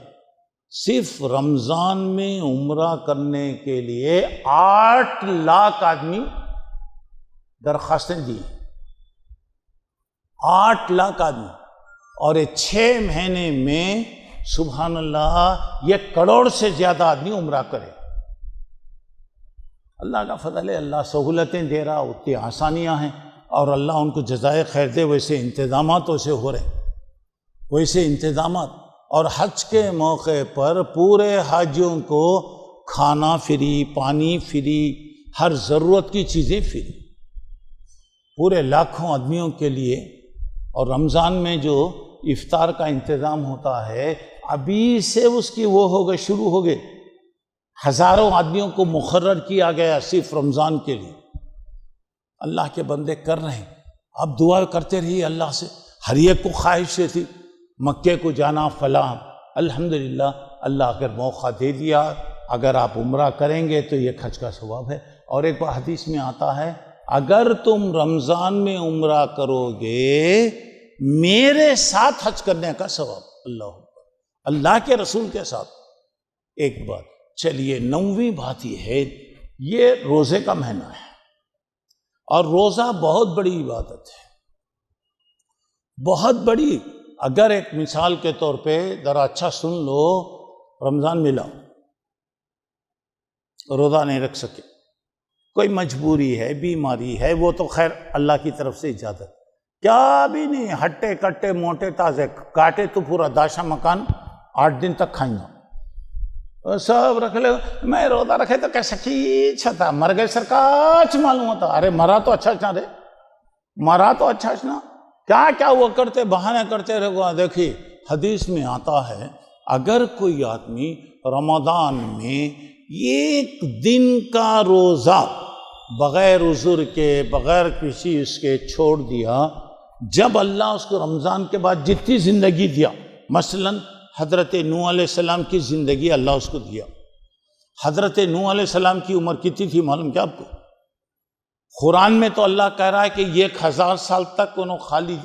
صرف رمضان میں عمرہ کرنے کے لیے 8 لاکھ آدمی درخواستیں دی، 8 لاکھ آدمی، اور 6 مہینے میں سبحان اللہ 1 کروڑ سے زیادہ آدمی عمرہ کرے۔ اللہ کا فضل ہے، اللہ سہولتیں دے رہا، اتنی آسانیاں ہیں، اور اللہ ان کو جزائے خیر دے۔ ویسے انتظامات ویسے ہو رہے، ویسے انتظامات، اور حج کے موقع پر پورے حاجیوں کو کھانا فری، پانی فری، ہر ضرورت کی چیزیں فری، پورے لاکھوں آدمیوں کے لیے۔ اور رمضان میں جو افطار کا انتظام ہوتا ہے، ابھی سے اس کی وہ ہو گئے، شروع ہو گئے، ہزاروں آدمیوں کو مقرر کیا گیا صرف رمضان کے لیے۔ اللہ کے بندے کر رہے ہیں، اب دعا کرتے رہیے اللہ سے۔ ہر ایک کو خواہش تھی مکے کو جانا فلاں، الحمدللہ اللہ اگر موقع دے دیا، اگر آپ عمرہ کریں گے تو یہ حج کا ثواب ہے۔ اور ایک بار حدیث میں آتا ہے، اگر تم رمضان میں عمرہ کرو گے میرے ساتھ حج کرنے کا ثواب، اللہ کے رسول کے ساتھ۔ ایک بات چلیے، 9ویں بات یہ ہے، یہ روزے کا مہینہ ہے، اور روزہ بہت بڑی عبادت ہے، بہت بڑی۔ اگر ایک مثال کے طور پہ ذرا اچھا سن لو، رمضان ملا، روزہ نہیں رکھ سکے، کوئی مجبوری ہے، بیماری ہے، وہ تو خیر اللہ کی طرف سے اجازت، کیا بھی نہیں، ہٹے کٹے موٹے تازے کاٹے تو پورا داشا مکان 8 دن تک کھائیں گا، سب رکھ لے۔ میں روزہ رکھے تو کیسا کھیچا تھا، مر گئے سرکاچ معلوم ہوتا، ارے مرا تو اچھا نہ رے، مرا تو اچھا نہ، کیا وہ کرتے، بہانے کرتے رہو۔ دیکھیے حدیث میں آتا ہے، اگر کوئی آدمی رمضان میں 1 دن کا روزہ بغیر عذر کے، بغیر کسی اس کے چھوڑ دیا، جب اللہ اس کو رمضان کے بعد جتنی زندگی دیا، مثلا حضرت نوح علیہ السلام کی زندگی اللہ اس کو دیا، حضرت نوح علیہ السلام کی عمر کتنی تھی معلوم کیا آپ کو؟ قرآن میں تو اللہ کہہ رہا ہے کہ 1000 سال تک انہوں خالی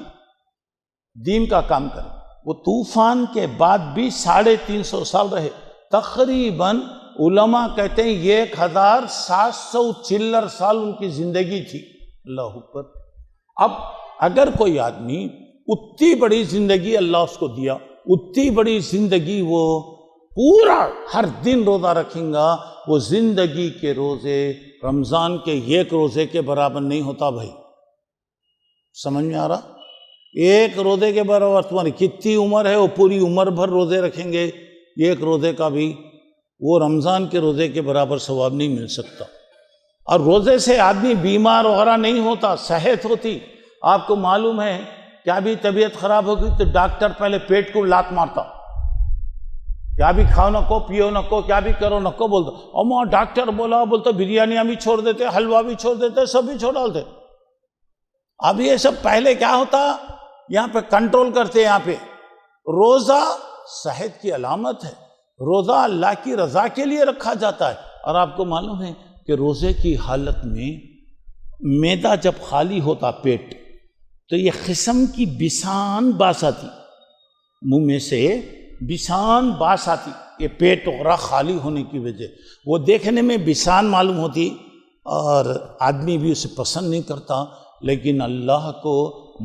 دین کا کام کرے، وہ طوفان کے بعد بھی 350 سال رہے، تقریباً علماء کہتے ہیں 1700 چلر سال ان کی زندگی تھی۔ اللہ اکبر۔ اب اگر کوئی آدمی اتنی بڑی زندگی اللہ اس کو دیا، اتنی بڑی زندگی، وہ پورا ہر دن روزہ رکھیں گا، وہ زندگی کے روزے رمضان کے 1 روزے کے برابر نہیں ہوتا بھائی، سمجھ میں آ رہا؟ 1 روزے کے برابر تمہاری کتنی عمر ہے، وہ پوری عمر بھر روزے رکھیں گے، 1 روزے کا بھی وہ رمضان کے روزے کے برابر ثواب نہیں مل سکتا۔ اور روزے سے آدمی بیمار وغیرہ نہیں ہوتا، صحت ہوتی۔ آپ کو معلوم ہے کیا بھی طبیعت خراب ہوگی تو ڈاکٹر پہلے پیٹ کو لات مارتا، کیا بھی کھاؤ نہ کو، پیو نہ کو، کیا بھی کرو نہ کو بولتا، اور وہاں ڈاکٹر بولتا بریانیاں بھی چھوڑ دیتے، حلوہ بھی چھوڑ دیتے، سب بھی چھوڑ ڈالتے۔ اب یہ سب پہلے کیا ہوتا، یہاں پہ کنٹرول کرتے، یہاں پہ روزہ صحت کی علامت ہے، روزہ اللہ کی رضا کے لیے رکھا جاتا ہے۔ اور آپ کو معلوم ہے کہ روزے کی حالت میں معدہ جب خالی ہوتا پیٹ، تو یہ قسم کی بسان باس آتی، منہ میں سے بسان باس آتی، یہ پیٹ وغیرہ خالی ہونے کی وجہ، وہ دیکھنے میں بسان معلوم ہوتی اور آدمی بھی اسے پسند نہیں کرتا، لیکن اللہ کو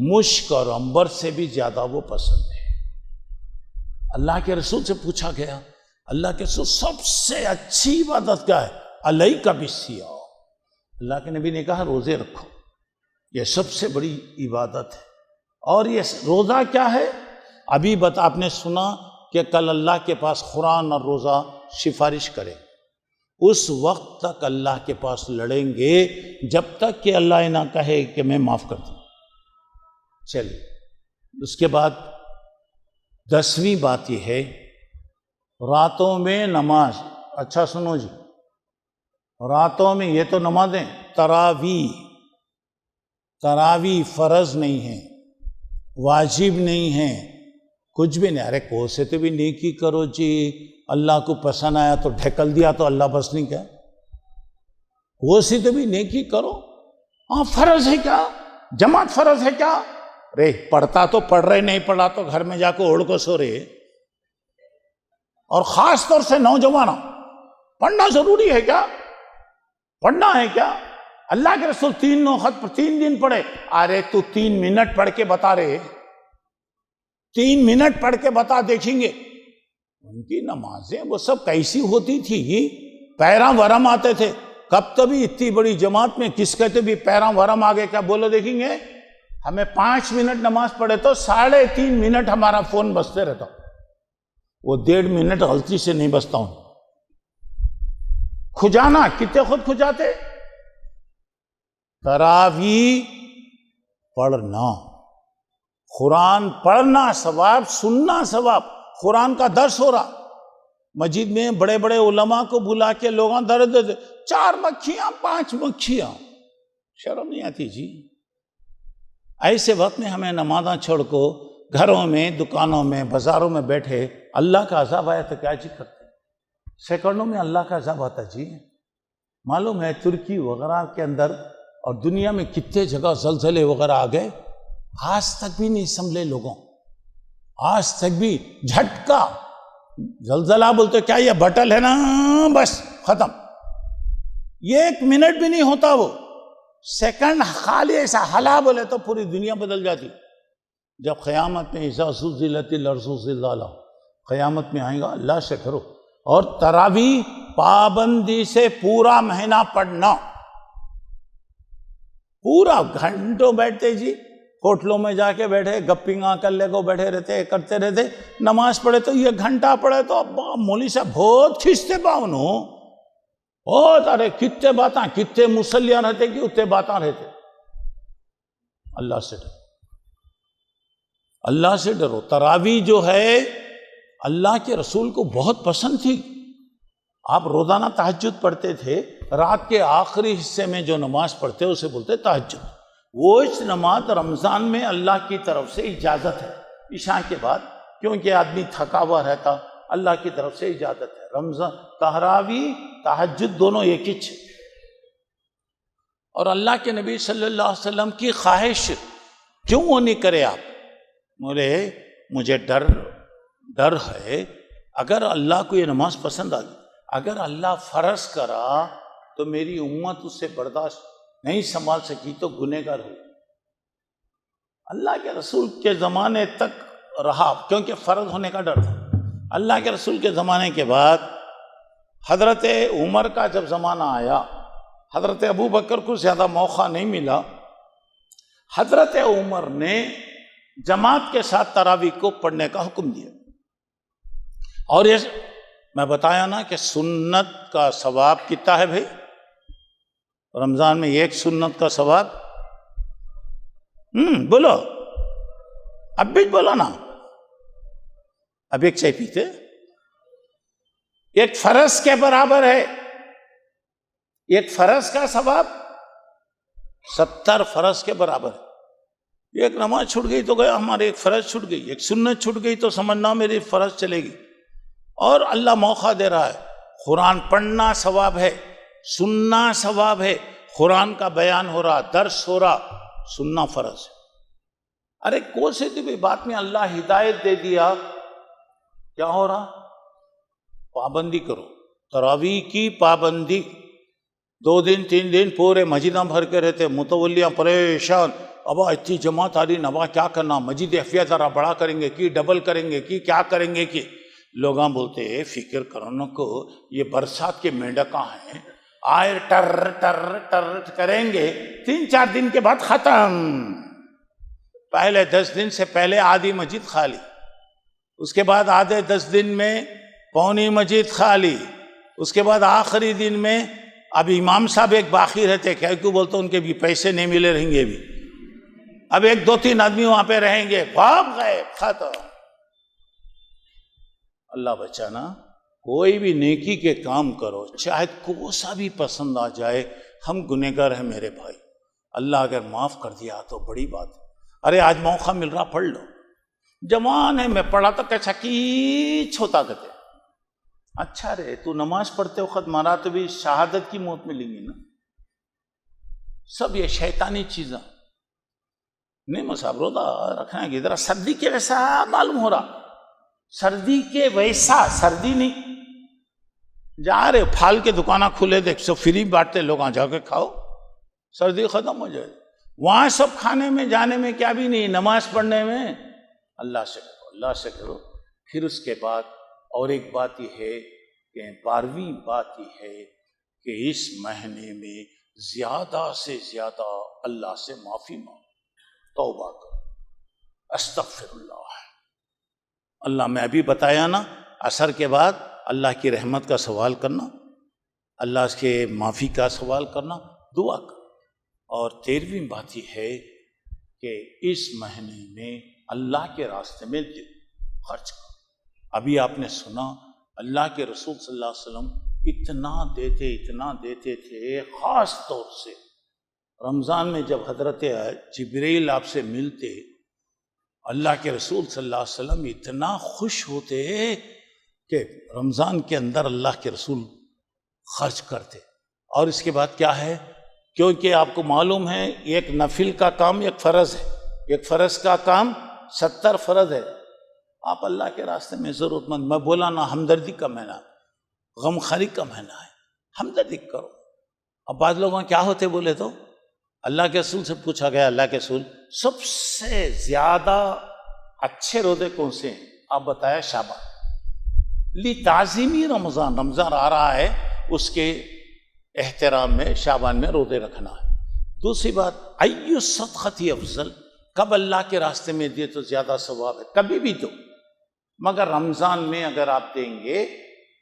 مشک اور عنبر سے بھی زیادہ وہ پسند ہے۔ اللہ کے رسول سے پوچھا گیا، اللہ کے رسول سب سے اچھی عبادت کیا ہے؟ علیک بالصیام، اللہ کے نبی نے کہا روزے رکھو، یہ سب سے بڑی عبادت ہے۔ اور یہ روزہ کیا ہے؟ ابھی آپ نے سنا کہ کل اللہ کے پاس قرآن اور روزہ سفارش کرے، اس وقت تک اللہ کے پاس لڑیں گے جب تک کہ اللہ نہ کہے کہ میں معاف کر دوں۔ چلیے، اس کے بعد 10ویں بات یہ ہے، راتوں میں نماز۔ اچھا سنو جی، راتوں میں یہ تو نمازیں تراویح فرض نہیں ہیں، واجب نہیں ہیں، کچھ بھی نہیں۔ ارے کو سے تو بھی نیکی کرو جی، اللہ کو پسند آیا تو ڈھکل دیا تو اللہ بس نہیں کیا، وہ سے تو بھی نیکی کرو، ہاں فرض ہے کیا؟ جماعت فرض ہے کیا؟ رے پڑھتا تو پڑھ رہے، نہیں پڑھا تو گھر میں جا کے اوڑھ کو سو رہے. اور خاص طور سے نوجوانوں، پڑھنا ضروری ہے کیا؟ پڑھنا ہے کیا؟ اللہ کے رسول 3 وقت 3 دن پڑھے. ارے تو 3 منٹ پڑھ کے بتا رہے، 3 منٹ پڑھ کے بتا، دیکھیں گے ان کی نمازیں وہ سب کیسی ہوتی تھی. پیراں ورم آتے تھے. کب تبھی اتنی بڑی جماعت میں کس کہتے بھی پیراں ورم آگے کیا بولو دیکھیں گے. ہمیں 5 منٹ نماز پڑھے تو 3.5 منٹ ہمارا فون بجتے رہتا، وہ 1.5 منٹ غلطی سے نہیں بجتا ہوں. کھجانا کتنے خود کھجاتے. تراویح پڑھنا، قرآن پڑھنا ثواب، سننا ثواب. قرآن کا درس ہو رہا، مسجد میں بڑے بڑے علماء کو بلا کے لوگاں درد دیتے، 4 مکھیاں 5 مکھیاں، شرم نہیں آتی جی. ایسے وقت میں ہمیں نمازاں چھوڑ کو گھروں میں، دکانوں میں، بازاروں میں بیٹھے اللہ کا عذاب آیا تو کیا جی کرتے؟ سیکنڈوں میں اللہ کا عذاب آتا جی. معلوم ہے ترکی وغیرہ کے اندر اور دنیا میں کتنے جگہ زلزلے وغیرہ آ گئے، آج تک بھی نہیں سنبھلے لوگوں. آج تک بھی جھٹکا زلزلہ بولتے کیا یہ بٹل ہے نا بس ختم. 1 منٹ بھی نہیں ہوتا، وہ سیکنڈ خالی ایسا ہلا بولے تو پوری دنیا بدل جاتی. جب قیامت میں اذا زلزلت الارض زلزالہا، قیامت میں آئے گا، اللہ سے کرو. اور تراویح پابندی سے پورا مہینہ پڑھنا. پورا گھنٹوں بیٹھتے جی، ہوٹلوں میں جا کے بیٹھے گپنگاں کر لے کو بیٹھے رہتے، کرتے رہتے. نماز پڑھے تو 1 گھنٹہ پڑھے تو ابا مولوی صاحب بہت کھنچتے پاؤنو، بہت. ارے کتنے باتاں، کتنے مسلیاں رہتے کہ اتنے باتاں رہتے. اللہ سے ڈرو، اللہ سے ڈرو. تراویح جو ہے اللہ کے رسول کو بہت پسند تھی. آپ روزانہ تہجد پڑھتے تھے، رات کے آخری حصے میں جو نماز پڑھتے اسے بولتے تہجد. وہ اس نماز رمضان میں اللہ کی طرف سے اجازت ہے، عشاء کے بعد، کیونکہ آدمی تھکا ہوا رہتا، اللہ کی طرف سے اجازت ہے. رمضان تراویح تہجد دونوں ایک ہی چھے. اور اللہ کے نبی صلی اللہ علیہ وسلم کی خواہش کیوں وہ نہیں کرے آپ؟ مجھے ڈر ہے اگر اللہ کو یہ نماز پسند آ گئی، اگر اللہ فرض کرا تو میری امت اس سے برداشت نہیں سنبھال سکی تو گنہگار ہو. اللہ کے رسول کے زمانے تک رہا کیونکہ فرض ہونے کا ڈر تھا. اللہ کے رسول کے زمانے کے بعد حضرت عمر کا جب زمانہ آیا، حضرت ابو بکر کو زیادہ موقع نہیں ملا. حضرت عمر نے جماعت کے ساتھ تراویح کو پڑھنے کا حکم دیا. اور یہ میں بتایا نا کہ سنت کا ثواب کتنا ہے بھائی؟ رمضان میں 1 سنت کا ثواب، بولو اب بھی بولو نا. اب ایک چائے پیتے، 1 فرض کے برابر ہے. 1 فرض کا ثواب 70 فرض کے برابر ہے. 1 نماز چھوٹ گئی تو گیا ہمارے، 1 فرض چھوٹ گئی، 1 سنت چھوٹ گئی تو سمجھنا میری فرض چلے گی. اور اللہ موقع دے رہا ہے. قرآن پڑھنا ثواب ہے، سننا ثواب ہے. قرآن کا بیان ہو رہا، درس ہو رہا، سننا فرض ہے. ارے کون سے بھی بات میں اللہ ہدایت دے دیا، کیا ہو رہا؟ پابندی کرو. تراویح کی پابندی. 2 دن 3 دن پورے مسجداں بھر کے رہتے، متولیاں پریشان، ابا اتنی جماعت آ رہی، نبا کیا کرنا، مسجد احفیہ ذرا بڑا کریں گے کہ ڈبل کریں گے کہ کیا کریں گے کہ. لوگاں بولتے فکر کرنے کو، یہ برسات کے مینڈکاں ہیں، آئے ٹر ٹر ٹر کریں گے، 3-4 دن کے بعد ختم. پہلے 10 دن سے پہلے آدھی مسجد خالی، اس کے بعد آدھے 10 دن میں پونی مسجد خالی، اس کے بعد آخری دن میں اب امام صاحب ایک باقی رہتے، کیوں بولتے ان کے بھی پیسے نہیں ملے رہیں گے بھی، اب 1-2-3 آدمی وہاں پہ رہیں گے، بھاگ گئے، ختم. اللہ بچانا. کوئی بھی نیکی کے کام کرو، چاہے کوسا بھی پسند آ جائے، ہم گنہگار ہیں میرے بھائی. اللہ اگر معاف کر دیا تو بڑی بات ہے. ارے آج موقع مل رہا، پڑھ لو. جوان ہے، میں پڑھا تو کیسا کیچ ہوتا کرتے. اچھا رہے تو نماز پڑھتے وقت مارا تو بھی شہادت کی موت ملیں گی نا. سب یہ شیطانی چیزاں. نہیں مصعب روزہ رکھنا ہے کہ ذرا سردی کے ویسا معلوم ہو رہا، سردی کے ویسا، سردی نہیں جا رہے پھال کے دکانہ کھلے دیکھ سب فری بانٹتے، لوگ آ جا کے کھاؤ، سردی ختم ہو جائے۔ وہاں سب کھانے میں جانے میں کیا بھی نہیں، نماز پڑھنے میں اللہ سے کرو، اللہ سے کرو۔ پھر اس کے بعد اور ایک بات یہ ہے کہ 12ویں بات یہ ہے کہ اس مہینے میں زیادہ سے زیادہ اللہ سے معافی مانگو، توبہ کرو، استغفر اللہ۔ اللہ میں ابھی بتایا نا، عصر کے بعد اللہ کی رحمت کا سوال کرنا، اللہ کے معافی کا سوال کرنا، دعا کرنا۔ اور 13ویں بات یہ ہے کہ اس مہینے میں اللہ کے راستے میں خرچ کرو۔ ابھی آپ نے سنا اللہ کے رسول صلی اللہ علیہ وسلم اتنا دیتے تھے، خاص طور سے رمضان میں جب حضرت جبریل آپ سے ملتے، اللہ کے رسول صلی اللہ علیہ وسلم اتنا خوش ہوتے کہ رمضان کے اندر اللہ کے رسول خرچ کرتے۔ اور اس کے بعد کیا ہے، کیونکہ آپ کو معلوم ہے ایک نفل کا کام ایک فرض ہے، ایک فرض کا کام 70 فرض ہے۔ آپ اللہ کے راستے میں ضرورت مند، میں بولا نا ہمدردی کا مہینہ، غمخواری کا مہینہ ہے، ہمدردی کرو۔ اب بعض لوگوں کیا ہوتے بولے تو اللہ کے رسول سے پوچھا گیا، اللہ کے رسول سب سے زیادہ اچھے روزے کون سے ہیں؟ آپ بتایا شعبان، لی تعظیمی رمضان، رمضان آ رہا ہے اس کے احترام میں شعبان میں روزے رکھنا ہے۔ دوسری بات، ایو صدقتی افضل، کب اللہ کے راستے میں دیے تو زیادہ ثواب ہے، کبھی بھی دو، مگر رمضان میں اگر آپ دیں گے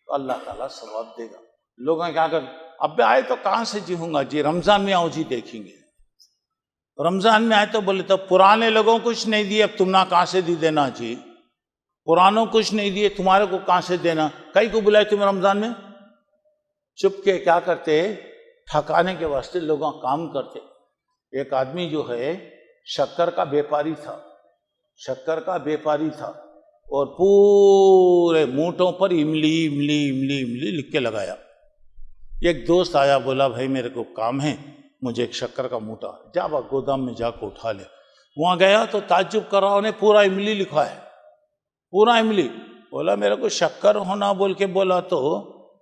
تو اللہ تعالیٰ ثواب دے گا۔ لوگوں کیا کر اب آئے تو کہاں سے جیوں گا جی، رمضان میں آؤ جی دیکھیں گے، رمضان میں آئے تو بولے تو پرانے لوگوں کچھ نہیں دیے، اب تم نہ کہاں سے دی دینا جی، پرانوں کچھ نہیں دیے تمہارے کو کہاں سے دینا، کئی کو بلائے تم رمضان میں، چپ کے کیا کرتے، ٹھکانے کے واسطے لوگوں کام کرتے۔ ایک آدمی جو ہے شکر کا بیپاری تھا، شکر کا بیپاری تھا، اور پورے مونٹوں پر املی املی املی املی لکھ کے لگایا۔ ایک دوست آیا، بولا بھائی میرے کو کام ہے، مجھے ایک شکر کا موٹا، جا با گودام میں جا کے اٹھا لے۔ وہاں گیا تو تعجب کر رہا، انہیں پورا املی لکھا ہے، پورا املی۔ بولا میرے کو شکر ہونا بول کے بولا تو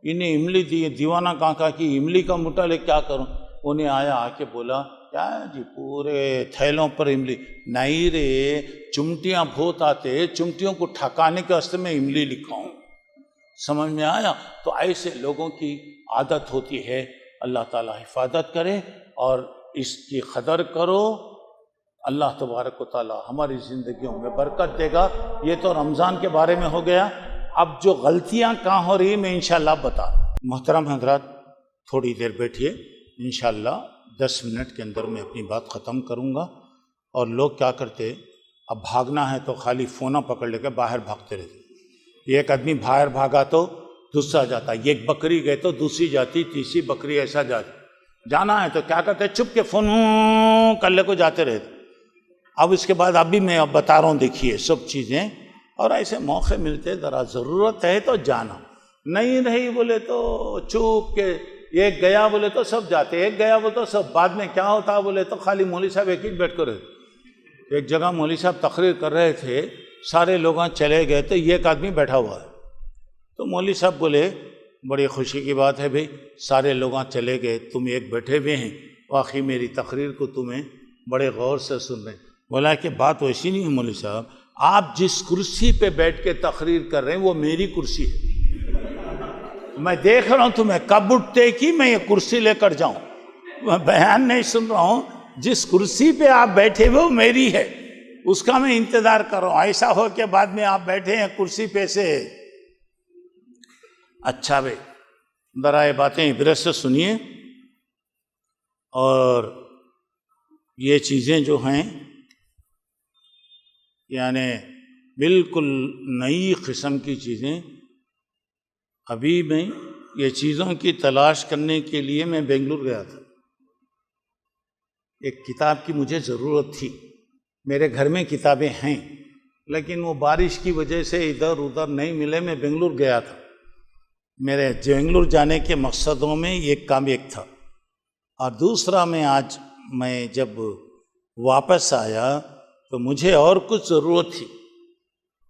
انہیں املی دی، دیوانہ کہاں کی املی کا موٹا لے کیا کروں؟ انہیں آیا آ کے بولا کیا جی پورے تھیلوں پر املی؟ نہیں رے، چمٹیاں بہت آتے، چمٹیوں کو ٹھکانے کے واسطے میں املی لکھا ہوں۔ سمجھ میں آیا؟ تو ایسے لوگوں کی عادت ہوتی ہے، اللہ تعالیٰ حفاظت کرے اور اس کی قدر کرو۔ اللہ تبارک و تعالیٰ ہماری زندگیوں میں برکت دے گا۔ یہ تو رمضان کے بارے میں ہو گیا۔ اب جو غلطیاں کہاں ہو رہی میں انشاءاللہ بتا۔ محترم حضرات تھوڑی دیر بیٹھیے، انشاءاللہ 10 منٹ کے اندر میں اپنی بات ختم کروں گا۔ اور لوگ کیا کرتے، اب بھاگنا ہے تو خالی فونہ پکڑ لے کے باہر بھاگتے رہتے۔ ایک آدمی باہر بھاگا تو دوسرا جاتا، ایک بکری گئے تو دوسری جاتی، تیسری بکری ایسا جاتی۔ جانا ہے تو کیا کرتے، چپ کے فون کر لے کو جاتے رہتے۔ اب اس کے بعد ابھی میں اب بتا رہا ہوں، دیکھیے سب چیزیں، اور ایسے موقع ملتے ذرا ضرورت ہے تو جانا، نہیں رہی بولے تو چوپ کے ایک گیا بولے تو سب جاتے، ایک گیا بولے تو سب۔ بعد میں کیا ہوتا بولے تو خالی مولوی صاحب ایک ہی بیٹھ کر رہتے۔ ایک جگہ مولوی صاحب تقریر کر رہے تھے، سارے لوگ چلے گئے تو ایک آدمی بیٹھا ہوا ہے۔ تو مولوی صاحب بولے بڑی خوشی کی بات ہے بھائی، سارے لوگ چلے گئے، تم ایک بیٹھے ہوئے ہیں، واقعی میری تقریر کو تمہیں بڑے غور سے سن رہے ہیں۔ بولا کہ بات ویسی نہیں ہے مولوی صاحب، آپ جس کرسی پہ بیٹھ کے تقریر کر رہے ہیں وہ میری کرسی ہے، میں دیکھ رہا ہوں تمہیں کب اٹھتے کہ میں یہ کرسی لے کر جاؤں، میں بیان نہیں سن رہا ہوں، جس کرسی پہ آپ بیٹھے ہوئے وہ میری ہے، اس کا میں انتظار کر رہا ہوں۔ ایسا ہو کہ بعد میں آپ بیٹھے ہیں کرسی پہ سے۔ اچھا بھائی، ذرا یہ باتیں عبرت سے سنیے، اور یہ چیزیں جو ہیں یعنی بالکل نئی قسم کی چیزیں۔ ابھی میں یہ چیزوں کی تلاش کرنے کے لیے میں بنگلور گیا تھا، ایک کتاب کی مجھے ضرورت تھی، میرے گھر میں کتابیں ہیں لیکن وہ بارش کی وجہ سے ادھر ادھر نہیں ملے۔ میں بنگلور گیا تھا، میرے بنگلور جانے کے مقصدوں میں ایک کام ایک تھا، اور دوسرا میں آج میں جب واپس آیا تو مجھے اور کچھ ضرورت تھی.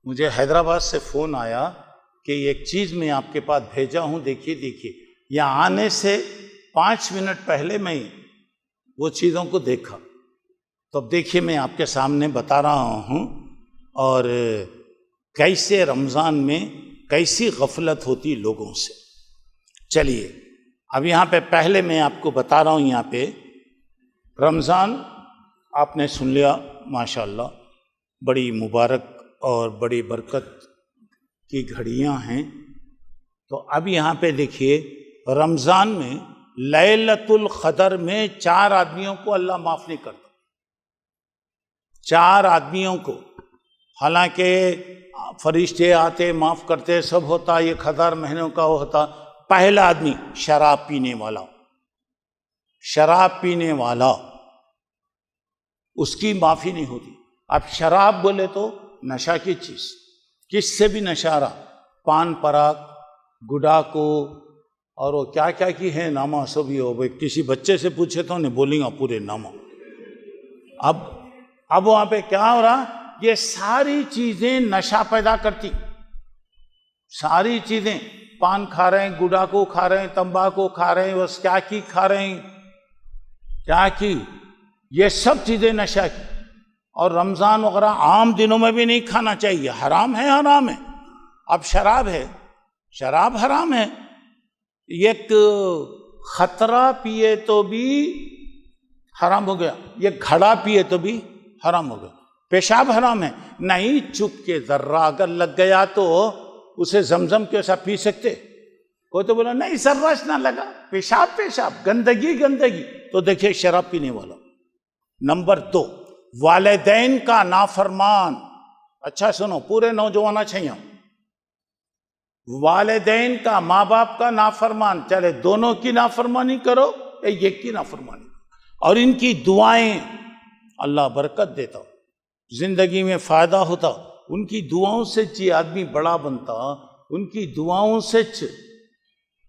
مجھے حیدرآباد سے فون آیا کہ ایک چیز میں آپ کے پاس بھیجا ہوں، دیکھیے. یہاں آنے سے 5 منٹ پہلے میں وہ چیزوں کو دیکھا. تو اب دیکھیے میں آپ کے سامنے بتا رہا ہوں، اور کیسے رمضان میں کیسی غفلت ہوتی لوگوں سے. چلیے اب یہاں پہ پہلے میں آپ کو بتا رہا ہوں. یہاں پہ رمضان آپ نے سن لیا، ماشاءاللہ بڑی مبارک اور بڑی برکت کی گھڑیاں ہیں. تو اب یہاں پہ دیکھیے رمضان میں لیلۃ القدر میں 4 آدمیوں کو اللہ معاف نہیں کرتا. 4 آدمیوں کو، حالانکہ فرشتے آتے معاف کرتے سب ہوتا، یہ 1000 مہینوں کا وہ ہوتا. پہلا آدمی شراب پینے والا، اس کی معافی نہیں ہوتی. اب شراب بولے تو نشہ کی چیز، کس سے بھی نشہ رہا، پان پراگ، گڈاکو، اور وہ کیا کیا کی ہے نامہ سب ہی ہو. کسی بچے سے پوچھے تو نہیں بولیں گا پورے نامہ. اب وہاں پہ کیا ہو رہا، یہ ساری چیزیں نشہ پیدا کرتی. ساری چیزیں، پان کھا رہے ہیں، گڈاکو کھا رہے ہیں، تمباکو کھا رہے ہیں، بس کیا کی کھا رہے ہیں، کیا کی، یہ سب چیزیں نشہ کی. اور رمضان وغیرہ عام دنوں میں بھی نہیں کھانا چاہیے، حرام ہے. اب شراب ہے، شراب حرام ہے. ایک خطرہ پیے تو بھی حرام ہو گیا، یہ گھڑا پیے تو بھی حرام ہو گیا. پیشاب حرام ہے، نہیں چپ کے ذرہ اگر لگ گیا تو اسے زمزم کے ساتھ پی سکتے. کوئی تو بولا نہیں ذرہ نہ لگا، پیشاب گندگی. تو دیکھیے شراب پینے والا. نمبر 2، والدین کا نافرمان. اچھا سنو پورے نوجوانہ چھیاں، والدین کا، ماں باپ کا نافرمان. چلے دونوں کی نافرمانی کرو یا ایک کی نافرمانی، اور ان کی دعائیں اللہ برکت دیتا، زندگی میں فائدہ ہوتا. ان کی دعاؤں سے جی آدمی بڑا بنتا، ان کی دعاؤں سے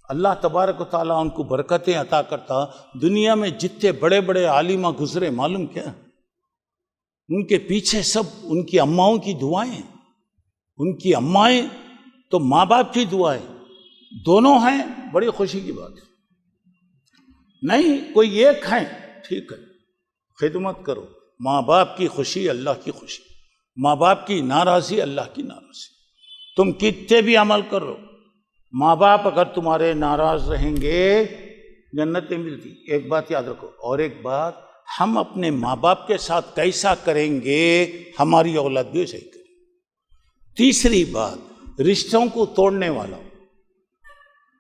اللہ تبارک و تعالیٰ ان کو برکتیں عطا کرتا. دنیا میں جتنے بڑے بڑے عالمہ گزرے معلوم کیا، ان کے پیچھے سب ان کی اماؤں کی دعائیں. ان کی امائیں تو ماں باپ کی دعائیں دونوں ہیں. بڑی خوشی کی بات ہے. نہیں کوئی ایک ہے ٹھیک ہے، خدمت کرو. ماں باپ کی خوشی اللہ کی خوشی، ماں باپ کی ناراضی اللہ کی ناراضی. تم کتنے بھی عمل کرو، ماں باپ اگر تمہارے ناراض رہیں گے جنت نہیں ملتی. ایک بات یاد رکھو. اور ایک بات، ہم اپنے ماں باپ کے ساتھ کیسا کریں گے ہماری اولاد بھی ویسے ہی کرے. تیسری بات، رشتوں کو توڑنے والا.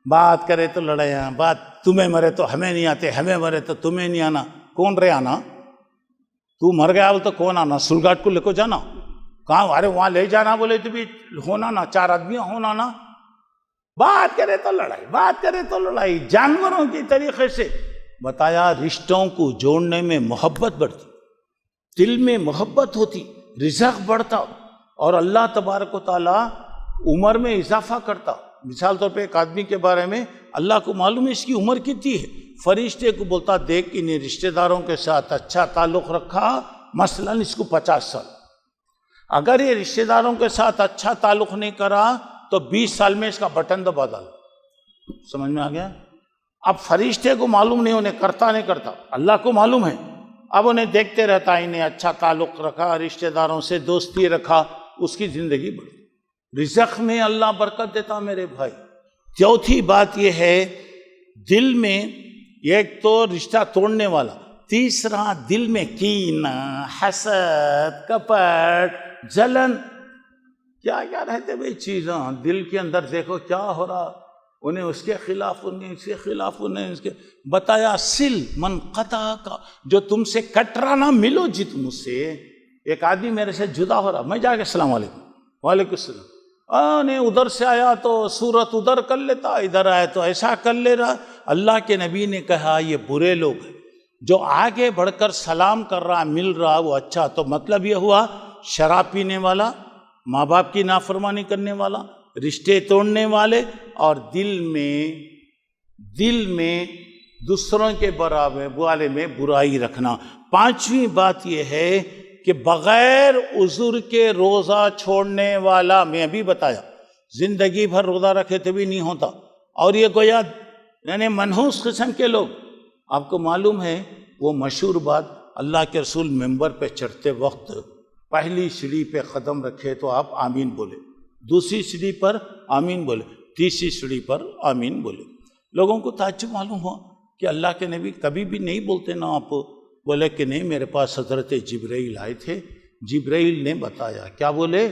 بات کرے تو لڑائیاں، بات تمہیں مرے تو ہمیں نہیں آتے، ہمیں مرے تو تمہیں نہیں آنا. کون رہے آنا؟ تو مر گیا بول تو کون آنا؟ سلگاٹ کو لے کو جانا کہاں؟ ارے وہاں لے جانا بولے تو بھی ہونا نا، 4 آدمی ہونا نا. بات کرے تو لڑائی، جانوروں کی طریقے سے. بتایا رشتوں کو جوڑنے میں محبت بڑھتی، دل میں محبت ہوتی، رزق بڑھتا، اور اللہ تبارک و تعالیٰ عمر میں اضافہ کرتا. مثال طور پہ ایک آدمی کے بارے میں اللہ کو معلوم ہے اس کی عمر کتنی ہے، فرشتے کو بولتا دیکھ انہیں رشتہ داروں کے ساتھ اچھا تعلق رکھا، مثلا اس کو 50 سال. اگر یہ رشتہ داروں کے ساتھ اچھا تعلق نہیں کرا تو 20 سال میں اس کا بٹن دبا ڈالا. سمجھ میں آ گیا؟ اب فرشتے کو معلوم نہیں، انہیں کرتا نہیں کرتا، اللہ کو معلوم ہے. اب انہیں دیکھتے رہتا، انہیں اچھا تعلق رکھا، رشتہ داروں سے دوستی رکھا، اس کی زندگی بڑھی. رزق میں اللہ برکت دیتا میرے بھائی. چوتھی بات یہ ہے، دل میں ایک تو رشتہ توڑنے والا، تیسرا دل میں کینہ، حسد، کپٹ، جلن، کیا کیا رہتے بھائی چیزاں دل کے اندر. دیکھو کیا ہو رہا، انہیں اس کے خلاف، انہیں اس کے خلاف، انہیں اس کے. بتایا سل من قطع کا، جو تم سے کٹ رہا نہ ملو جی تم اس سے. ایک آدمی میرے سے جدا ہو رہا، میں جا کے السلام علیکم، وعلیکم السلام. نہیں ادھر سے آیا تو صورت ادھر کر لیتا، ادھر آیا تو ایسا کر لے رہا. اللہ کے نبی نے کہا یہ برے لوگ ہیں. جو آگے بڑھ کر سلام کر رہا، مل رہا، وہ اچھا. تو مطلب یہ ہوا شراب پینے والا، ماں باپ کی نافرمانی کرنے والا، رشتے توڑنے والے، اور دل میں دوسروں کے برابر والے میں برائی رکھنا. 5ویں بات یہ ہے کہ بغیر عذر کے روزہ چھوڑنے والا، میں ابھی بتایا زندگی بھر روزہ رکھے تو بھی نہیں ہوتا، اور یہ گویا یعنی منحوس قسم کے لوگ. آپ کو معلوم ہے وہ مشہور بات، اللہ کے رسول ممبر پہ چڑھتے وقت پہلی سیڑھی پہ قدم رکھے تو آپ آمین بولے، دوسری سیڑھی پر آمین بولے، تیسری سیڑھی پر آمین بولے. لوگوں کو تعجب معلوم ہوا کہ اللہ کے نبی کبھی بھی نہیں بولتے نا آپ. بولے کہ نہیں، میرے پاس حضرت جبرائیل آئے تھے، جبرائیل نے بتایا. کیا بولے؟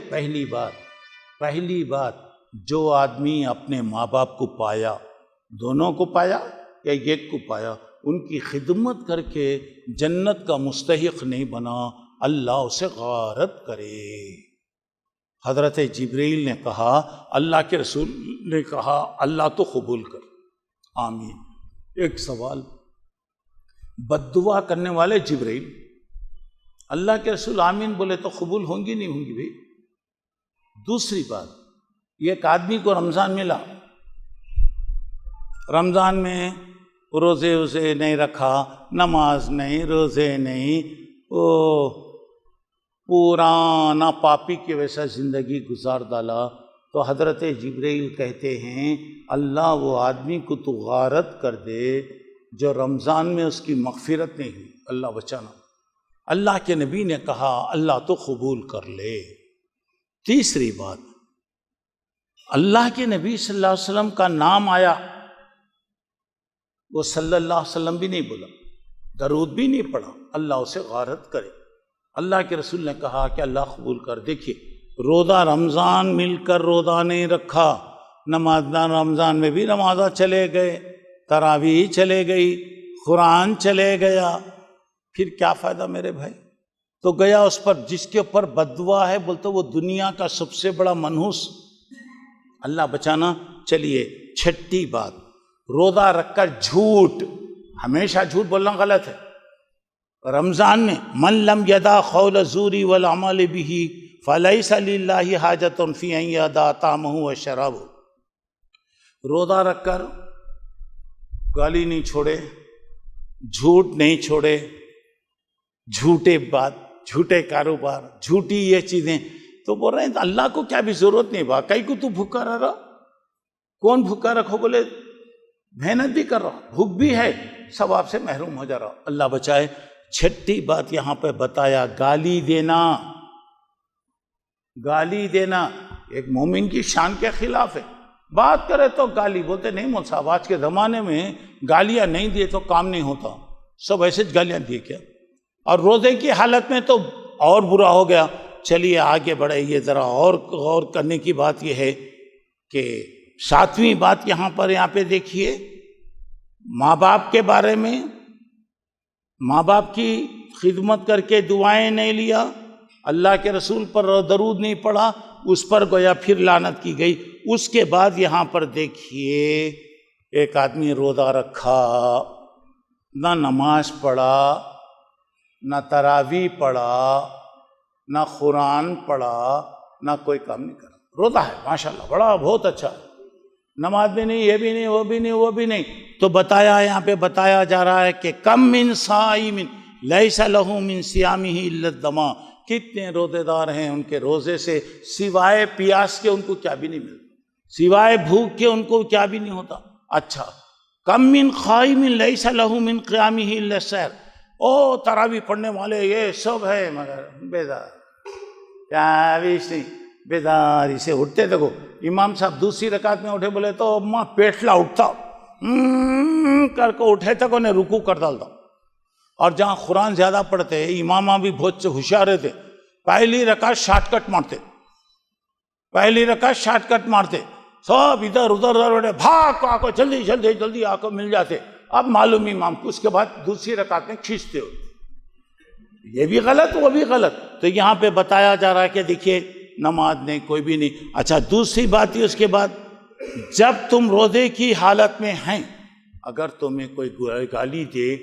پہلی بات جو آدمی اپنے ماں باپ کو پایا، دونوں کو پایا یا ایک کو پایا، ان کی خدمت کر کے جنت کا مستحق نہیں بنا، اللہ اسے غارت کرے. حضرت جبرائیل نے کہا، اللہ کے رسول نے کہا اللہ تو قبول کر، آمین. ایک سوال، بد دعا کرنے والے جبرائیل، اللہ کے رسول آمین بولے تو قبول ہوں گی نہیں ہوں گی بھائی؟ دوسری بات، ایک آدمی کو رمضان ملا، رمضان میں روزے اسے نہیں رکھا، نماز نہیں، روزے نہیں، وہ پرانا پاپی کے ویسا زندگی گزار ڈالا. تو حضرت جبرائیل کہتے ہیں اللہ وہ آدمی کو تو غارت کر دے جو رمضان میں اس کی مغفرت نہیں ہوئی، اللہ بچانا. اللہ کے نبی نے کہا اللہ تو قبول کر لے. تیسری بات، اللہ کے نبی صلی اللہ علیہ وسلم کا نام آیا، وہ صلی اللہ علیہ وسلم بھی نہیں بولا، درود بھی نہیں پڑھا، اللہ اسے غارت کرے. اللہ کے رسول نے کہا کہ اللہ قبول کر. دیکھیے، روزہ رمضان مل کر روزہ نہیں رکھا، نماز رمضان میں بھی نمازہ چلے گئے، تراویح چلے گئی، قرآن چلے گیا، پھر کیا فائدہ میرے بھائی؟ تو گیا اس پر جس کے اوپر بد دعا ہے، بولتے وہ دنیا کا سب سے بڑا منحوس، اللہ بچانا. چلیے چھٹی بات، روزہ رکھ کر جھوٹ، ہمیشہ جھوٹ بولنا غلط ہے. رمضان میں من لم یدع قول الزور والعمل به فلیس للہ حاجۃ فی ان یدع طعامہ وشرابہ. روزہ رکھ کر گالی نہیں چھوڑے، جھوٹ نہیں چھوڑے، جھوٹے بات، جھوٹے کاروبار، جھوٹی یہ چیزیں، تو بول رہے ہیں اللہ کو کیا بھی ضرورت نہیں، واقعی کو تو بھوکا رہ رہا. کون بھوکا رکھو؟ بولے محنت بھی کر رہا، بھوک بھی ہے، ثواب سے محروم ہو جا رہا، اللہ بچائے. چھٹی بات یہاں پہ بتایا، گالی دینا. گالی دینا ایک مومن کی شان کے خلاف ہے. بات کرے تو گالی، بولتے نہیں مول صاحب آج کے زمانے میں گالیاں نہیں دیے تو کام نہیں ہوتا، سب ایسے گالیاں دیے کیا. اور روزے کی حالت میں تو اور برا ہو گیا. چلیے آگے بڑھے، یہ ذرا اور غور کرنے کی بات یہ ہے کہ ساتویں بات یہاں پہ دیکھیے، ماں باپ کے بارے میں. ماں باپ کی خدمت کر کے دعائیں نہیں لیا، اللہ کے رسول پر درود نہیں پڑھا، اس پر گویا پھر لعنت کی گئی. اس کے بعد یہاں پر دیکھیے، ایک آدمی روزہ رکھا، نہ نماز پڑھا، نہ تراویح پڑھا، نہ قرآن پڑھا، نہ کوئی کام نہیں کرا. روزہ ہے ماشاءاللہ، بڑا بہت اچھا ہے، نماز بھی نہیں، یہ بھی نہیں، وہ بھی نہیں، وہ بھی نہیں. تو بتایا، یہاں پہ بتایا جا رہا ہے کہ کم من صائم لیس لہ من صیامہ الا الظما. کتنے روزے دار ہیں، ان کے روزے سے سوائے پیاس کے ان کو کیا بھی نہیں ملتا، سوائے بھوک کے ان کو کیا بھی نہیں ہوتا. اچھا، کم من قائم لیس لہ من قیامہ الا السحر. او تراویح پڑھنے والے یہ سب ہے، مگر بیدار، کیا بھی نہیں، بیداری سے اٹھتے. دیکھو امام صاحب دوسری رکعت میں اٹھے، بولے تو ماں پیٹلا اٹھتا کر کے اٹھے تک انہیں رکوع کر ڈالتا. اور جہاں قرآن زیادہ پڑھتے، امامہ بھی بہت سے ہوشیار تھے، پہلی رکعت شارٹ کٹ مارتے، پہلی رکعت شارٹ کٹ مارتے، سب ادھر ادھر بھاگ آ کو جلدی جلدی جلدی آ کو مل جاتے. اب معلوم امام کو، اس کے بعد دوسری رکعت میں کھینچتے ہو، یہ بھی غلط وہ بھی غلط. تو یہاں پہ بتایا جا رہا ہے کہ دیکھیے نماز نہیں، کوئی بھی نہیں. اچھا دوسری بات یہ، اس کے بعد جب تم روزے کی حالت میں ہیں، اگر تمہیں کوئی گالی دے،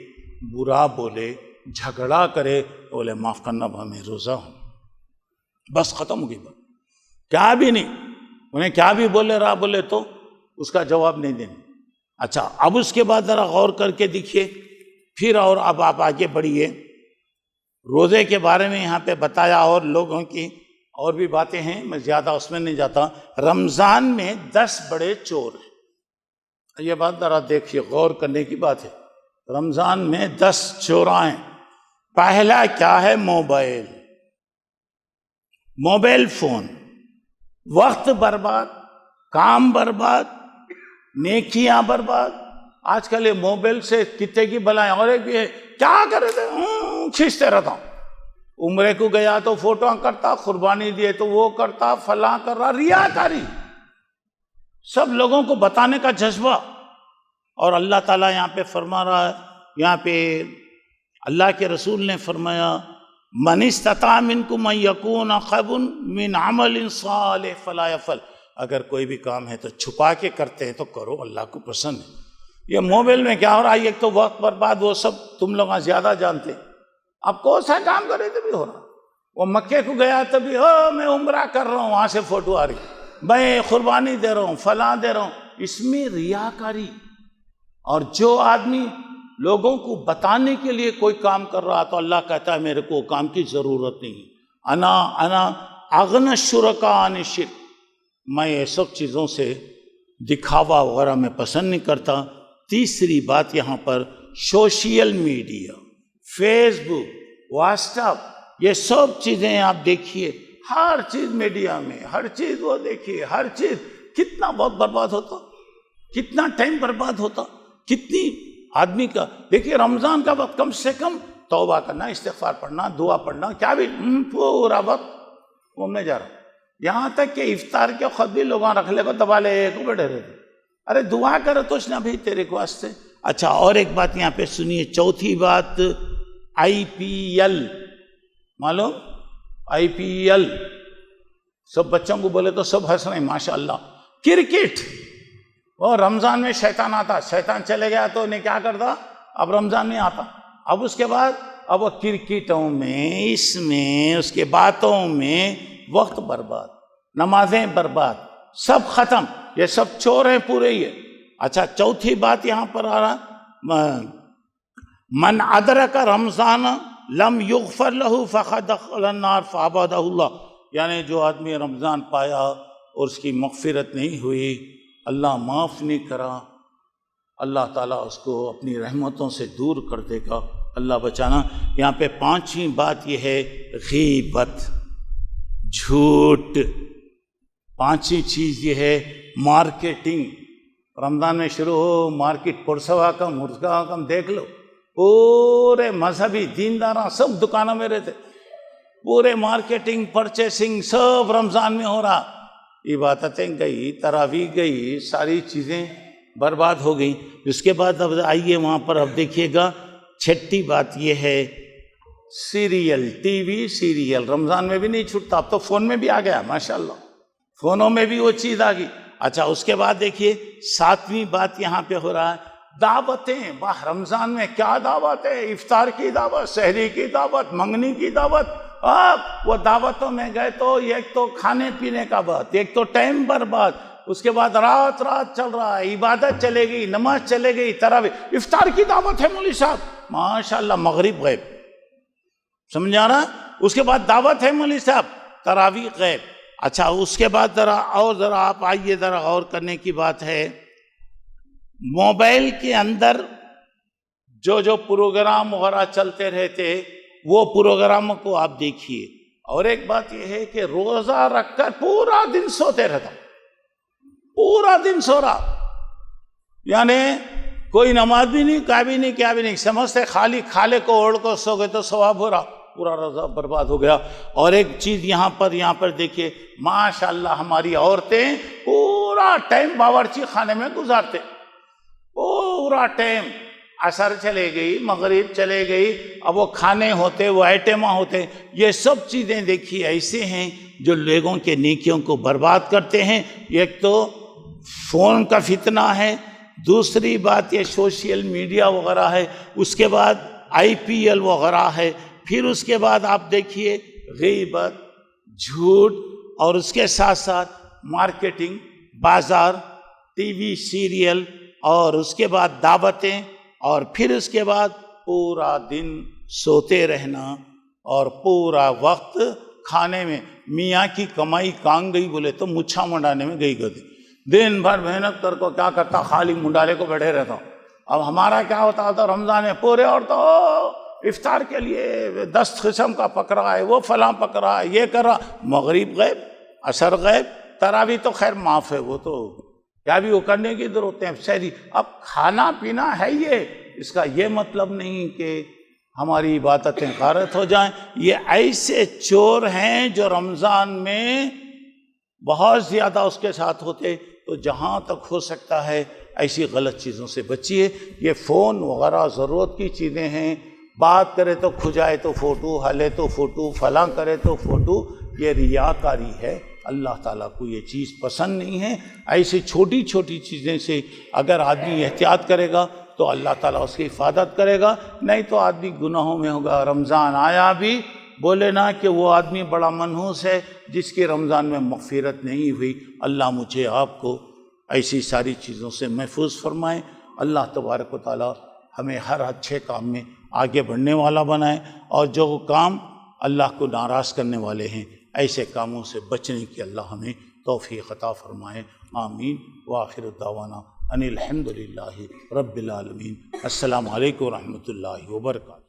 برا بولے، جھگڑا کرے، تو بولے معاف کرنا میں روزہ ہوں، بس ختم ہو گئی بات. کیا بھی نہیں، انہیں کیا بھی بولے رہا بولے تو اس کا جواب نہیں دینا. اچھا اب اس کے بعد ذرا غور کر کے دیکھیے پھر، اور اب آپ آگے بڑھیے. روزے کے بارے میں یہاں پہ بتایا، اور لوگوں کی اور بھی باتیں ہیں، میں زیادہ اس میں نہیں جاتا۔ رمضان میں 10 بڑے چور ہیں، یہ بات ذرا دیکھیے، غور کرنے کی بات ہے۔ رمضان میں 10 چورائیں۔ پہلا کیا ہے؟ موبائل فون، وقت برباد، کام برباد، نیکیاں برباد۔ آج کل یہ موبائل سے کتے کی بلائیں، اور ایک بھی ہے کیا کرے تھے، کھینچتے رہتا ہوں، عمرے کو گیا تو فوٹو کرتا، قربانی دیے تو وہ کرتا، فلاں کر رہا، ریاکاری، سب لوگوں کو بتانے کا جذبہ۔ اور اللہ تعالیٰ یہاں پہ فرما رہا ہے، یہاں پہ اللہ کے رسول نے فرمایا من استطاع منکم ان یکون خیرا من عمل صالح فلا یفعل، اگر کوئی بھی کام ہے تو چھپا کے کرتے ہیں تو کرو، اللہ کو پسند ہے۔ یہ موبائل میں کیا ہو رہا ہے، ایک تو وقت برباد، وہ سب تم لوگ زیادہ جانتے ہیں۔ اب کون سا کام کرے تبھی ہو رہا، وہ مکے کو گیا تبھی میں عمرہ کر رہا ہوں، وہاں سے فوٹو آ رہی، میں قربانی دے رہا ہوں، فلاں دے رہا ہوں، اس میں ریاکاری۔ اور جو آدمی لوگوں کو بتانے کے لیے کوئی کام کر رہا تو اللہ کہتا ہے میرے کو کام کی ضرورت نہیں، انا اغنی الشرکاء عن الشرک، میں یہ سب چیزوں سے دکھاوا وغیرہ میں پسند نہیں کرتا۔ تیسری بات یہاں پر سوشل میڈیا، فیس بک، واٹس ایپ، یہ سب چیزیں آپ دیکھیے، ہر چیز میڈیا میں، ہر چیز وہ دیکھیے، ہر چیز کتنا بہت برباد ہوتا، کتنا ٹائم برباد ہوتا، کتنی آدمی کا۔ دیکھیے رمضان کا وقت کم سے کم توبہ کرنا، استغفار پڑھنا، دعا پڑھنا، کیا بھی پورا وقت گھومنے جا رہا، یہاں تک کہ افطار کے خود بھی لوگاں رکھ لے کو دبا لے کو بیٹھے رہتے، ارے دعا کرو تو اس نے بھی تیرے کو واسطے۔ اچھا اور ایک بات یہاں پہ سنیے، چوتھی بات IPL، معلوم IPL، سب بچوں کو بولے تو سب ہنس رہے ہیں ماشاءاللہ، کرکٹ۔ اور رمضان میں شیطان آتا، شیطان چلے گیا تو انہیں کیا کرتا، اب رمضان نہیں آتا، اب اس کے بعد اب وہ کرکٹوں میں، اس میں، اس کے باتوں میں وقت برباد، نمازیں برباد، سب ختم، یہ سب چور ہیں پورے یہ۔ اچھا چوتھی بات یہاں پر آ رہا، من ادرک رمضان لم یغفر له فقد دخل النار فابعدہ اللہ، یعنی جو آدمی رمضان پایا اور اس کی مغفرت نہیں ہوئی، اللہ معاف نہیں کرا، اللہ تعالیٰ اس کو اپنی رحمتوں سے دور کر دے گا، اللہ بچانا۔ یہاں پہ پانچویں بات یہ ہے غیبت، جھوٹ۔ پانچویں چیز یہ ہے مارکیٹنگ۔ رمضان میں شروع ہو، مارکیٹ پرسوا کم، مرغا کم، دیکھ لو پورے مذہبی دینداراں سب دکانوں میں رہتے، پورے مارکیٹنگ، پرچیسنگ سب رمضان میں ہو رہا، عبادتیں گئی، تراویح گئی، ساری چیزیں برباد ہو گئیں۔ اس کے بعد اب آئیے وہاں پر اب دیکھیے گا، چھٹی بات یہ ہے سیریل، ٹی وی سیریل رمضان میں بھی نہیں چھوٹتا، اب تو فون میں بھی آ گیا ماشاءاللہ، فونوں میں بھی وہ چیز آ گئی۔ اچھا اس کے بعد دیکھیے ساتویں بات یہاں پہ ہو رہا ہے دعوتیں۔ واہ رمضان میں کیا دعوت ہے، افطار کی دعوت، سحری کی دعوت، منگنی کی دعوت۔ وہ دعوتوں میں گئے تو ایک تو کھانے پینے کا بات، ایک تو ٹائم برباد، اس کے بعد رات چل رہا ہے، عبادت چلے گئی، نماز چلے گئی، تراویح، افطار کی دعوت ہے مولوی صاحب ماشاءاللہ، مغرب غیب، سمجھ آ رہا؟ اس کے بعد دعوت ہے مولوی صاحب، تراویح غیب۔ اچھا اس کے بعد ذرا آپ آئیے، ذرا غور کرنے کی بات ہے، موبائل کے اندر جو پروگرام وغیرہ چلتے رہتے وہ پروگراموں کو آپ دیکھیے۔ اور ایک بات یہ ہے کہ روزہ رکھ کر پورا دن سوتے رہتا، پورا دن سو رہا، یعنی کوئی نماز بھی نہیں، کیا بھی نہیں، سمجھتے خالی کھالے کو اوڑھ کو سو گئے تو ثواب ہو رہا، پورا روزہ برباد ہو گیا۔ اور ایک چیز یہاں پر دیکھیے ماشاءاللہ ہماری عورتیں پورا ٹائم باورچی خانے میں گزارتے، پورا ٹائم، عصر چلے گئی، مغرب چلے گئی، اب وہ کھانے ہوتے، وہ آئٹماں ہوتے، یہ سب چیزیں دیکھیے ایسے ہیں جو لوگوں کے نیکیوں کو برباد کرتے ہیں۔ ایک تو فون کا فتنہ ہے، دوسری بات یہ سوشل میڈیا وغیرہ ہے، اس کے بعد IPL وغیرہ ہے، پھر اس کے بعد آپ دیکھیے غیبت، جھوٹ، اور اس کے ساتھ ساتھ مارکیٹنگ، بازار، ٹی وی سیریل، اور اس کے بعد دعوتیں، اور پھر اس کے بعد پورا دن سوتے رہنا، اور پورا وقت کھانے میں. میاں کی کمائی کہاں گئی بولے تو مچھا منڈانے میں گئی گئی. دن بھر محنت کر کو کیا کرتا، خالی منڈالے کو بیٹھے رہتا ہوں. اب ہمارا کیا ہوتا تھا رمضان میں پورے اور تو افطار کے لیے 10 قسم کا پک رہا ہے، وہ فلاں پک رہا ہے، یہ کر رہا. مغرب غیب، عصر غیب، تراویح تو خیر معاف ہے، وہ تو کیا بھی وہ کرنے کی ضرورت ہے. سحری اب کھانا پینا ہے، یہ اس کا یہ مطلب نہیں کہ ہماری عبادتیں غارت ہو جائیں. یہ ایسے چور ہیں جو رمضان میں بہت زیادہ اس کے ساتھ ہوتے. تو جہاں تک ہو سکتا ہے ایسی غلط چیزوں سے بچیے. یہ فون وغیرہ ضرورت کی چیزیں ہیں، بات کرے تو کھجائے تو فوٹو، ہلے تو فوٹو، فلاں کرے تو فوٹو. یہ ریاکاری ہے، اللہ تعالیٰ کو یہ چیز پسند نہیں ہے. ایسی چھوٹی چھوٹی چیزیں سے اگر آدمی احتیاط کرے گا تو اللہ تعالیٰ اس کی حفاظت کرے گا، نہیں تو آدمی گناہوں میں ہوگا. رمضان آیا بھی بولے نا کہ وہ آدمی بڑا منحوس ہے جس کی رمضان میں مغفرت نہیں ہوئی. اللہ مجھے آپ کو ایسی ساری چیزوں سے محفوظ فرمائے. اللہ تبارک و تعالیٰ ہمیں ہر اچھے کام میں آگے بڑھنے والا بنائے، اور جو کام اللہ کو ناراض کرنے والے ہیں ایسے کاموں سے بچنے کی اللہ ہمیں توفیق عطا فرمائے. آمین. وآخر دعوانا ان الحمد للہ رب العالمین. السلام علیکم ورحمۃ اللہ وبرکاتہ.